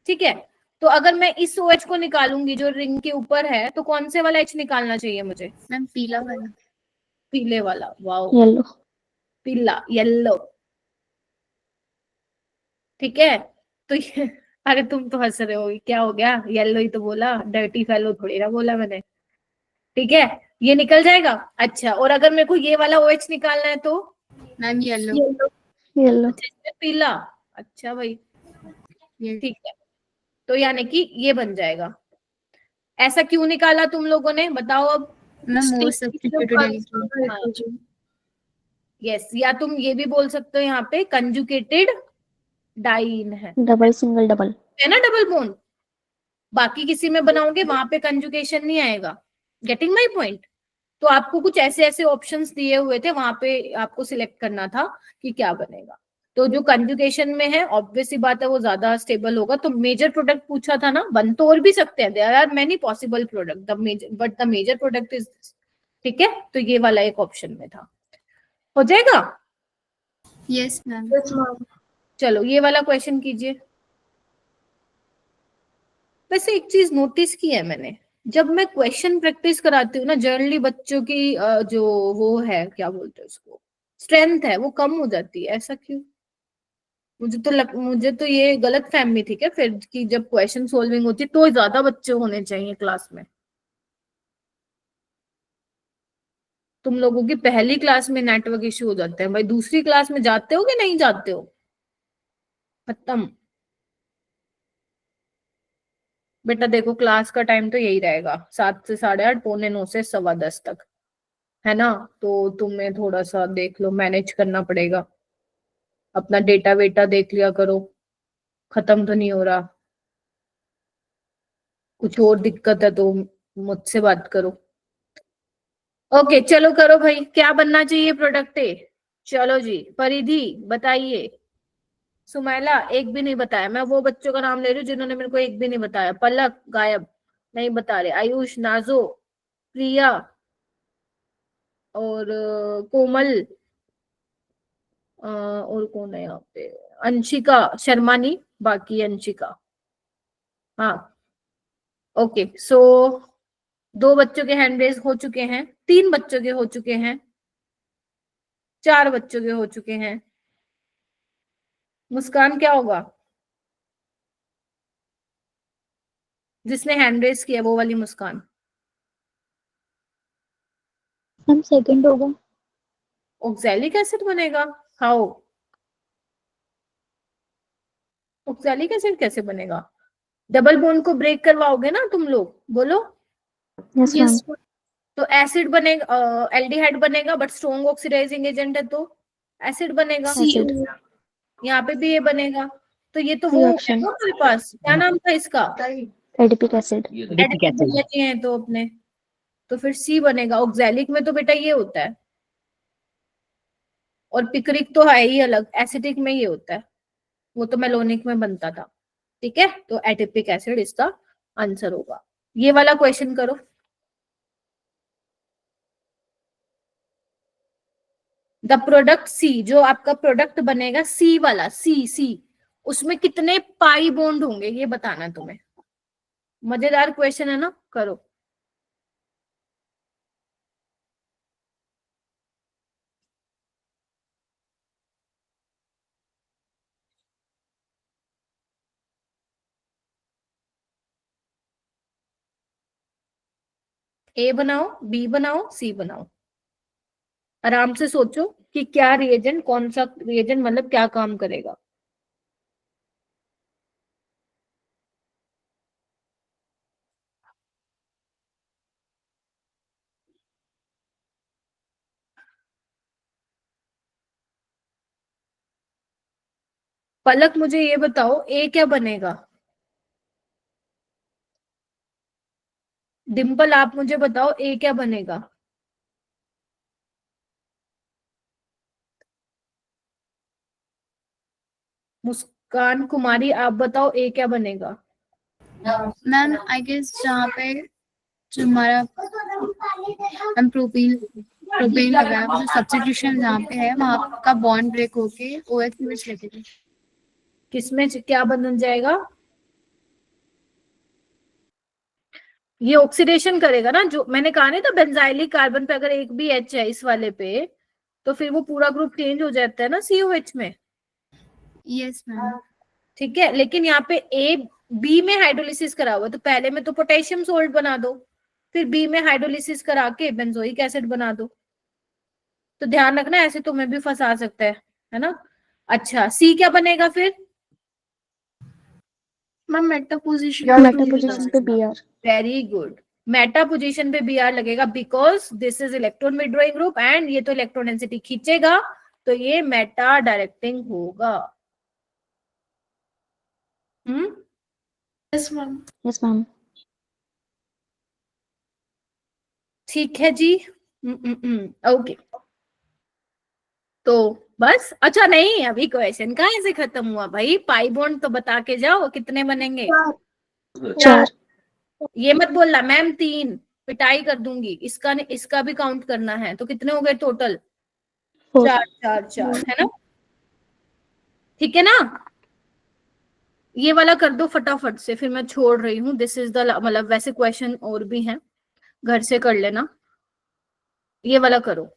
ठीक है। तो अगर मैं इस OH को निकालूंगी जो रिंग के ऊपर है, तो कौन से वाला H निकालना चाहिए मुझे? मैम पीला वाला। पीले वाला। Wow, Yellow. पीला, येलो, ठीक है। तो ये अरे तुम तो हंस रहे हो, क्या हो गया? येलो ही तो बोला, डर्टी फेलो थोड़ी ना बोला मैंने। ठीक है, ये निकल जाएगा। अच्छा, और अगर मेरे को ये वाला OH निकालना है तो मैम येलो। येलो। अच्छा, इसमें पीला। अच्छा भाई, ये ठीक है, तो यानी कि ये बन जाएगा। ऐसा क्यों निकाला तुम लोगों ने, बताओ अब। मैम मोर सब्स्टिट्यूटेड एल्कीन। हाँ, यस, या तुम ये भी बोल सकते हो यहाँ पे कंजुकेटेड डाइन है डबल सिंगल डबल। ना, डबल बोन। बाकी किसी में बनाओगे वहां पे कंजुकेशन नहीं आएगा। Getting my point. तो आपको कुछ ऐसे ऐसे ऑप्शंस दिए हुए थे, वहां पे आपको सिलेक्ट करना था कि क्या बनेगा। तो जो कंजुगेशन में है, ऑब्वियस सी बात है, वो ज्यादा स्टेबल होगा। तो मेजर प्रोडक्ट पूछा था ना, बन तो और भी सकते हैं, there are many possible product, the major, but the major product is this. ठीक है, तो ये वाला एक ऑप्शन में था। हो जाएगा। Yes ma'am. चलो ये वाला क्वेश्चन कीजिए। वैसे एक चीज नोटिस की है मैंने, जब मैं क्वेश्चन प्रैक्टिस कराती हूँ ना, जनरली बच्चों की जो वो है, क्या बोलते हैं उसको, स्ट्रेंथ है, वो कम हो जाती है। ऐसा क्यों? मुझे तो ये गलत फहमी थी क्या फिर, कि जब क्वेश्चन सॉल्विंग होती तो ज्यादा बच्चे होने चाहिए क्लास में। तुम लोगों की पहली क्लास में नेटवर्क इश्यू हो जाते हैं भाई, दूसरी क्लास में जाते हो कि नहीं जाते हो? खत्म। बेटा देखो, क्लास का टाइम तो यही रहेगा, 7 से 8:30, 8:45 से 10:15 तक, है ना। तो तुम्हें थोड़ा सा देख लो, मैनेज करना पड़ेगा। अपना डेटा वेटा देख लिया करो, खत्म तो नहीं हो रहा। कुछ और दिक्कत है तो मुझसे बात करो। ओके चलो करो भाई, क्या बनना चाहिए प्रोडक्ट ए? चलो जी, परिधि बताइए। सुमैला एक भी नहीं बताया। मैं वो बच्चों का नाम ले रही हूँ जिन्होंने मेरे को एक भी नहीं बताया। पलक गायब, नहीं बता रहे। आयुष, नाजो, प्रिया, और कोमल, और कौन है यहाँ पे, अंशिका शर्मानी, बाकी अंशिका। हाँ, ओके सो 2 बच्चों के हैंड रेज हो चुके हैं, 3 बच्चों के हो चुके हैं, 4 बच्चों के हो चुके हैं। मुस्कान क्या होगा? जिसने हैंड रेज किया वो वाली मुस्कान। हम सेकंड होगा। ऑक्सैलिक एसिड बनेगा? हाउ? ऑक्सैलिक एसिड कैसे बनेगा? डबल बॉन्ड को ब्रेक करवाओगे ना तुम लोग, बोलो। Yes ma'am. तो एसिड बनेगा, एल्डिहाइड बनेगा, बट स्ट्रॉन्ग ऑक्सीडाइजिंग एजेंट है तो एसिड बनेगा। एसिड। यहाँ पे भी ये बनेगा। तो ये तो सी वो है ऑप्शन। ना हमारे पास, क्या नाम था इसका? Adipic acid. Adipic acid. बचे हैं तो अपने, तो फिर सी बनेगा। ऑक्सैलिक में तो बेटा ये होता है, और पिक्रिक तो है ही अलग, एसिडिक में ये होता है, वो तो मेलोनिक में बनता था। ठीक है, तो एटिपिक एसिड इसका आंसर होगा। ये वाला क्वेश्चन करो। द प्रोडक्ट सी, जो आपका प्रोडक्ट बनेगा सी वाला, सी सी, उसमें कितने पाई बॉन्ड होंगे ये बताना तुम्हें। मजेदार क्वेश्चन है ना, करो। ए बनाओ, बी बनाओ, सी बनाओ। आराम से सोचो कि क्या रिएजेंट, कौन सा रिएजेंट मतलब क्या काम करेगा। पलक मुझे ये बताओ, ए क्या बनेगा? डिम्पल आप मुझे बताओ, ए क्या बनेगा? मुस्कान कुमारी आप बताओ, ए क्या बनेगा? मैम आई गेस जहाँ पे जो हमारा हम प्रोपेन लगा है, जो सब्स्टिट्यूशन जहाँ पे है वहाँ का बॉन्ड ब्रेक होके OH में लेते थे। किसमें क्या बन जाएगा? ये ऑक्सीडेशन करेगा ना, जो मैंने कहा नहीं था, बेंजाइलिक कार्बन पे अगर एक भी H है इस वाले पे, तो फिर वो पूरा ग्रुप चेंज हो जाता है ना COH में। Yes ma'am. ठीक है, लेकिन यहाँ पे A B में हाइड्रोलिसिस करा हुआ है, तो पहले में तो पोटेशियम सोल्ट बना दो, फिर बी में हाइड्रोलिसिस करा के बेंजोइक एसिड बना दो। तो ध्यान रखना, ऐसे तुम्हें भी फंसा सकता है ना। अच्छा, सी क्या बनेगा फिर? मैम मेटा पोजीशन पे Br। Very good, Meta position पे बी आर लगेगा because this is electron withdrawing group and ये तो इलेक्ट्रॉन डेंसिटी खींचेगा, तो ये मेटा डायरेक्टिंग होगा। Yes ma'am. Yes ma'am. ठीक है जी। ओके, तो बस। अच्छा नहीं, अभी क्वेश्चन कहाँ से खत्म हुआ भाई, पाई बॉन्ड तो बता के जाओ कितने बनेंगे। 4। ये मत बोलना मैम 3, पिटाई कर दूंगी। इसका भी काउंट करना है, तो कितने हो गए टोटल? 4। 4 4 4, है ना? ठीक है ना? ये वाला कर दो फटाफट से, फिर मैं छोड़ रही हूँ। दिस इज द, मतलब वैसे क्वेश्चन और भी हैं, घर से कर लेना। ये वाला करो।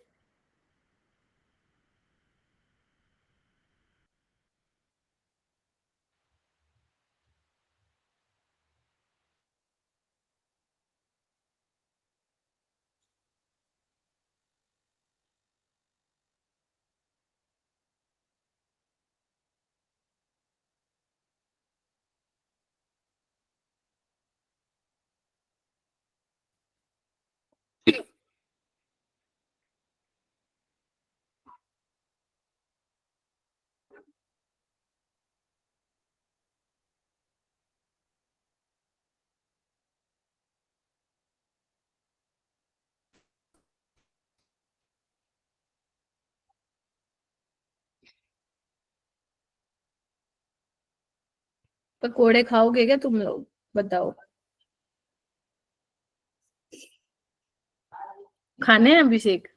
पकोड़े खाओगे क्या तुम लोग, बताओ? खाने हैं अभिषेक?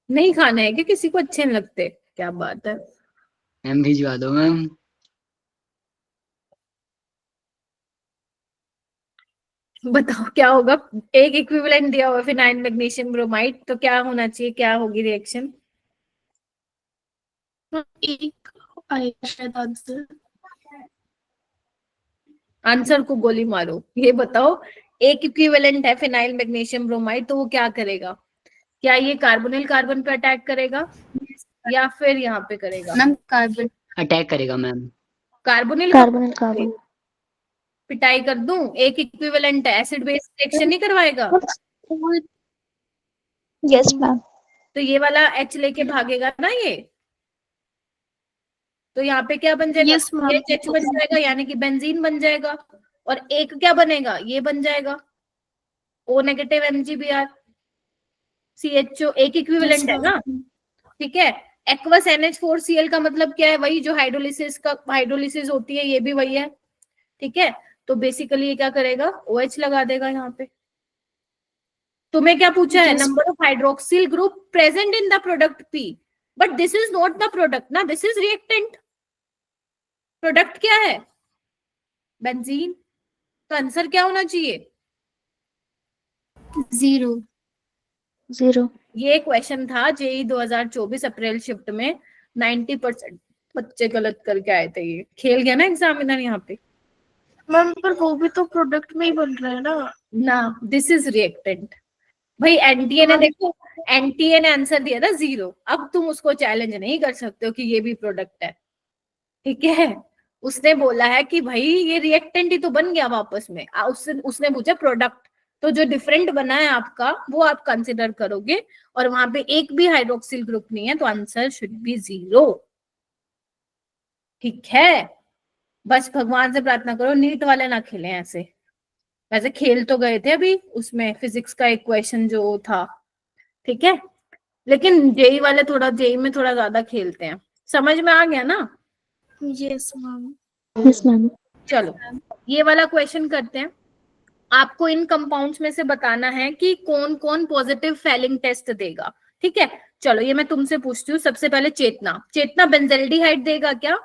नहीं खाने हैं कि किसी को अच्छे नहीं लगते? क्या बात है। मैम भिजवा दो मैम। बताओ क्या होगा। एक इक्विवेलेंट दिया हुआ फिनाइल मैग्नीशियम ब्रोमाइड, तो क्या होना चाहिए, क्या होगी रिएक्शन? एक आएगा शायद आंसर। आंसर को गोली मारो, ये बताओ। एक इक्विवेलेंट है फिनाइल मैग्नीशियम ब्रोमाइड, तो वो क्या करेगा? क्या ये कार्बोनिल कार्बन पे अटैक करेगा या फिर यहाँ पे करेगा? मैम कार्बन अटैक करेगा मैम। Carbonyl carbon. पिटाई कर दूं? एक इक्विवेलेंट है, एसिड बेस रिएक्शन नहीं करवाएगा? Yes ma'am. तो ये वाला H लेके भागेगा ना ये, तो यहाँ पे क्या बन जाएगा? Yes ma'am. H बन जाएगा, यानी कि बेंजीन बन जाएगा। और एक क्या बनेगा? ये बन जाएगा O नेगेटिव MgBr CHO, एक इक्विवेलेंट है ना। ठीक है, एक्वस NH4Cl का मतलब क्या है? वही जो हाइड्रोलिसिस होती है, ये भी वही है। ठीक है, तो बेसिकली ये क्या करेगा? OH लगा देगा यहाँ पे। तुम्हें क्या पूछा है? Number of hydroxyl group present in the product P, but this is not the product ना, दिस इज रिएक्टेंट। प्रोडक्ट क्या है? बेंजीन। तो आंसर क्या होना चाहिए? 0। ये क्वेश्चन था जेई 2024 अप्रैल शिफ्ट में, 90% बच्चे गलत करके आए थे। ये खेल गया ना एग्जामिनर यहाँ पे। मैम पर वो भी तो प्रोडक्ट में ही बन रहा है ना। दिस इज रिएक्टेंट भाई। एनटीए ने, देखो एनटीए ने आंसर दिया था 0। अब तुम उसको चैलेंज नहीं कर सकते हो कि ये भी प्रोडक्ट है। ठीक है, उसने बोला है कि भाई ये रिएक्टेंट ही तो बन गया वापस में। उसने पूछा प्रोडक्ट, तो जो डिफरेंट बना है आपका वो आप कंसिडर करोगे, और वहां पे एक भी हाइड्रोक्सिल ग्रुप नहीं है, तो आंसर शुड बी 0। ठीक है, बस भगवान से प्रार्थना करो नीट वाले ना खेलें ऐसे। वैसे खेल तो गए थे अभी, उसमें फिजिक्स का एक क्वेश्चन जो था। ठीक है, लेकिन जेई वाले थोड़ा, जेई में थोड़ा ज्यादा खेलते हैं। समझ में आ गया ना? Yes ma'am. Yes ma'am. चलो ये वाला क्वेश्चन करते हैं। आपको इन कंपाउंड्स में से बताना है कि कौन कौन पॉजिटिव फैलिंग टेस्ट देगा। ठीक है, चलो ये मैं तुमसे पूछती हूँ। सबसे पहले चेतना बेंजल्डिहाइड देगा क्या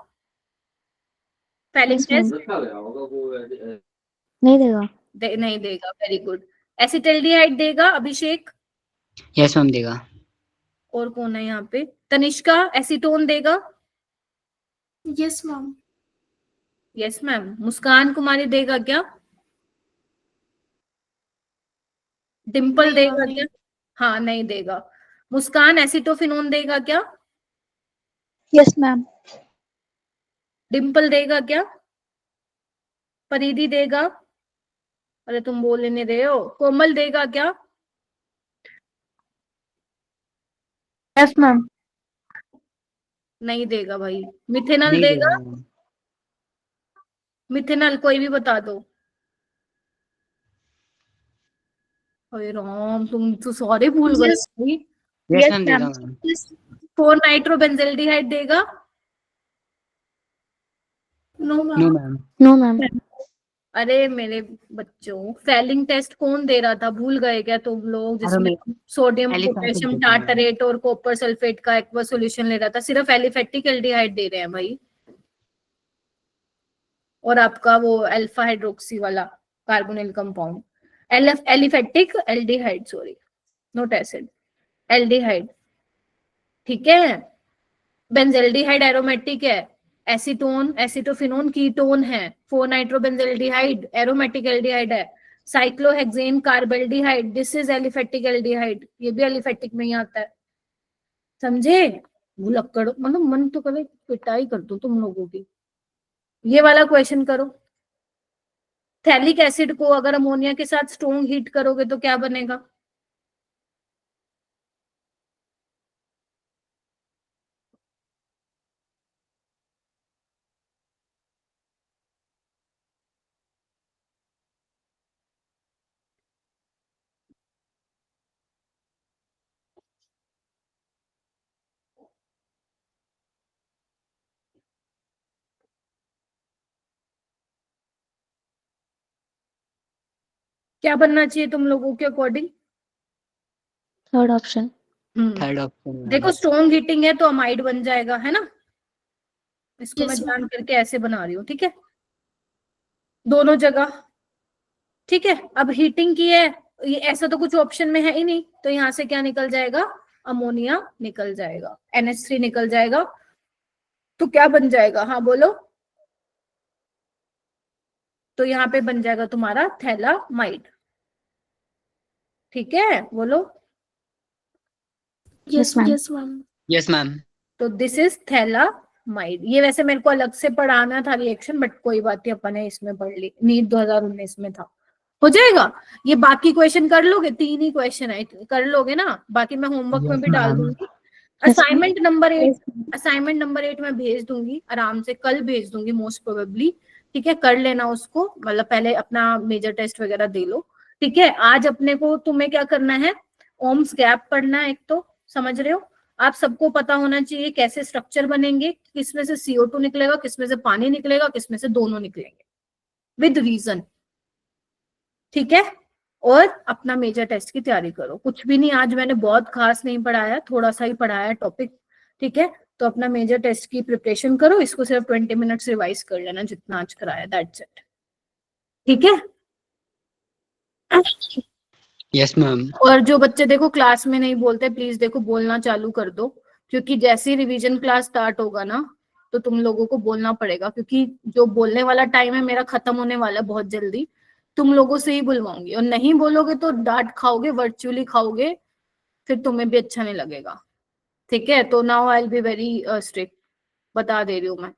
फैलिंग टेस्ट? नहीं देगा। नहीं देगा, वेरी गुड। एसिटल्डिहाइड देगा अभिषेक? यस मैम देगा। और कौन है यहाँ पे? तनिष्का एसीटोन देगा? Yes ma'am. Yes ma'am. Muskan Kumari देगा क्या? डिम्पल नहीं देगा मैम, क्या? हाँ नहीं देगा। मुस्कान एसिटोफिनोन देगा क्या? Yes ma'am. डिम्पल देगा क्या? परिधि देगा? अरे तुम बोल नहीं रहे हो। कोमल देगा क्या? Yes ma'am. नहीं देगा भाई। मिथेनल नहीं देगा? देगा मैम। मिथेनल कोई भी बता दो। अरे राम, तुम तो सारे भूल गए यस भाई। Yes yes ma'am ma'am. देगा मैम। 4-नाइट्रोबेंजल्डिहाइड देगा? No no ma'am. Ma'am. No ma'am. अरे मेरे बच्चों, फेलिंग टेस्ट कौन दे रहा था, भूल गए क्या तुम लोग? अरे जिसमें मैं सोडियम एलिफेटिक पोटेशियम देता मैम। टार्टरेट और कॉपर सल्फेट का एक्वा सॉल्यूशन ले रहा था। सिर्फ एलिफेटिक एल्डिहाइड दे रहे हैं भाई। और आपका वो अल्फा हाइड्रोक्सी वाला carbonyl compound, aliphatic aldehyde, sorry not acid, aldehyde. ठीक है। बेंजेल्डिहाइड एरोमेटिक है। एसीटोन एसिटोफिनोन कीटोन है। 4-नाइट्रोबेंजेल्डिहाइड एरोमेटिक एल्डिहाइड है। Cyclohexane carbaldehyde, this is aliphatic aldehyde, ये भी एलिफेटिक में ही आता है। समझे? भुलक्कड़, मतलब मन तो करे पिटाई कर दूं तुम लोगों की। ये वाला क्वेश्चन करो। थैलिक एसिड को अगर अमोनिया के साथ स्ट्रोंग हीट करोगे तो क्या बनेगा? क्या बनना चाहिए तुम लोगों के according? Third option. Third option ma'am. देखो स्ट्रोंग हीटिंग है तो अमाइड बन जाएगा, है ना? इसको मैं यस मैम। जान करके ऐसे बना रही हूँ, ठीक है, दोनों जगह। ठीक है, अब हीटिंग की है, ये ऐसा तो कुछ ऑप्शन में है ही नहीं, तो यहाँ से क्या निकल जाएगा? अमोनिया निकल जाएगा, NH3 निकल जाएगा। तो क्या बन जाएगा? हाँ बोलो। तो यहाँ पे बन जाएगा तुम्हारा थैलामाइड। ठीक है, बोलो। Yes ma'am. Yes ma'am. Yes ma'am. तो दिस इज थैलामाइड। ये वैसे मेरे को अलग से पढ़ाना था रिएक्शन, बट कोई बात नहीं, अपन ने इसमें पढ़ ली, नीट 2019 में था, हो जाएगा। ये बाकी क्वेश्चन कर लोगे, 3 ही क्वेश्चन है, कर लोगे ना? बाकी मैं होमवर्क में यस भी डाल मैम। दूंगी। असाइनमेंट नंबर 8, असाइनमेंट नंबर 8 मैं भेज दूंगी आराम से, कल भेज दूंगी मोस्ट प्रोबेबली। ठीक है, कर लेना उसको, मतलब पहले अपना मेजर टेस्ट वगैरह दे लो। ठीक है, आज अपने को तुम्हें क्या करना है? ओम्स गैप पढ़ना है एक तो, समझ रहे हो? आप सबको पता होना चाहिए कैसे स्ट्रक्चर बनेंगे, किसमें से CO2 निकलेगा, किसमें से पानी निकलेगा, किसमें से दोनों निकलेंगे, विद रीजन। ठीक है, और अपना मेजर टेस्ट की तैयारी करो। कुछ भी नहीं, आज मैंने बहुत खास नहीं पढ़ाया, थोड़ा सा ही पढ़ाया टॉपिक। ठीक है, तो अपना मेजर टेस्ट की प्रिपरेशन करो, इसको सिर्फ 20 मिनट्स रिवाइज कर लेना जितना आज कराया, दैट्स इट। ठीक है। Yes ma'am. और जो बच्चे देखो क्लास में नहीं बोलते, प्लीज देखो बोलना चालू कर दो, क्योंकि जैसे ही रिवीजन क्लास स्टार्ट होगा ना, तो तुम लोगों को बोलना पड़ेगा, क्योंकि जो बोलने वाला टाइम है मेरा खत्म होने वाला है बहुत जल्दी। तुम लोगों से ही बुलवाऊंगी, और नहीं बोलोगे तो डांट खाओगे, वर्चुअली खाओगे, फिर तुम्हें भी अच्छा नहीं लगेगा। ठीक है, तो now I will be very strict, बता दे रही हूँ मैं।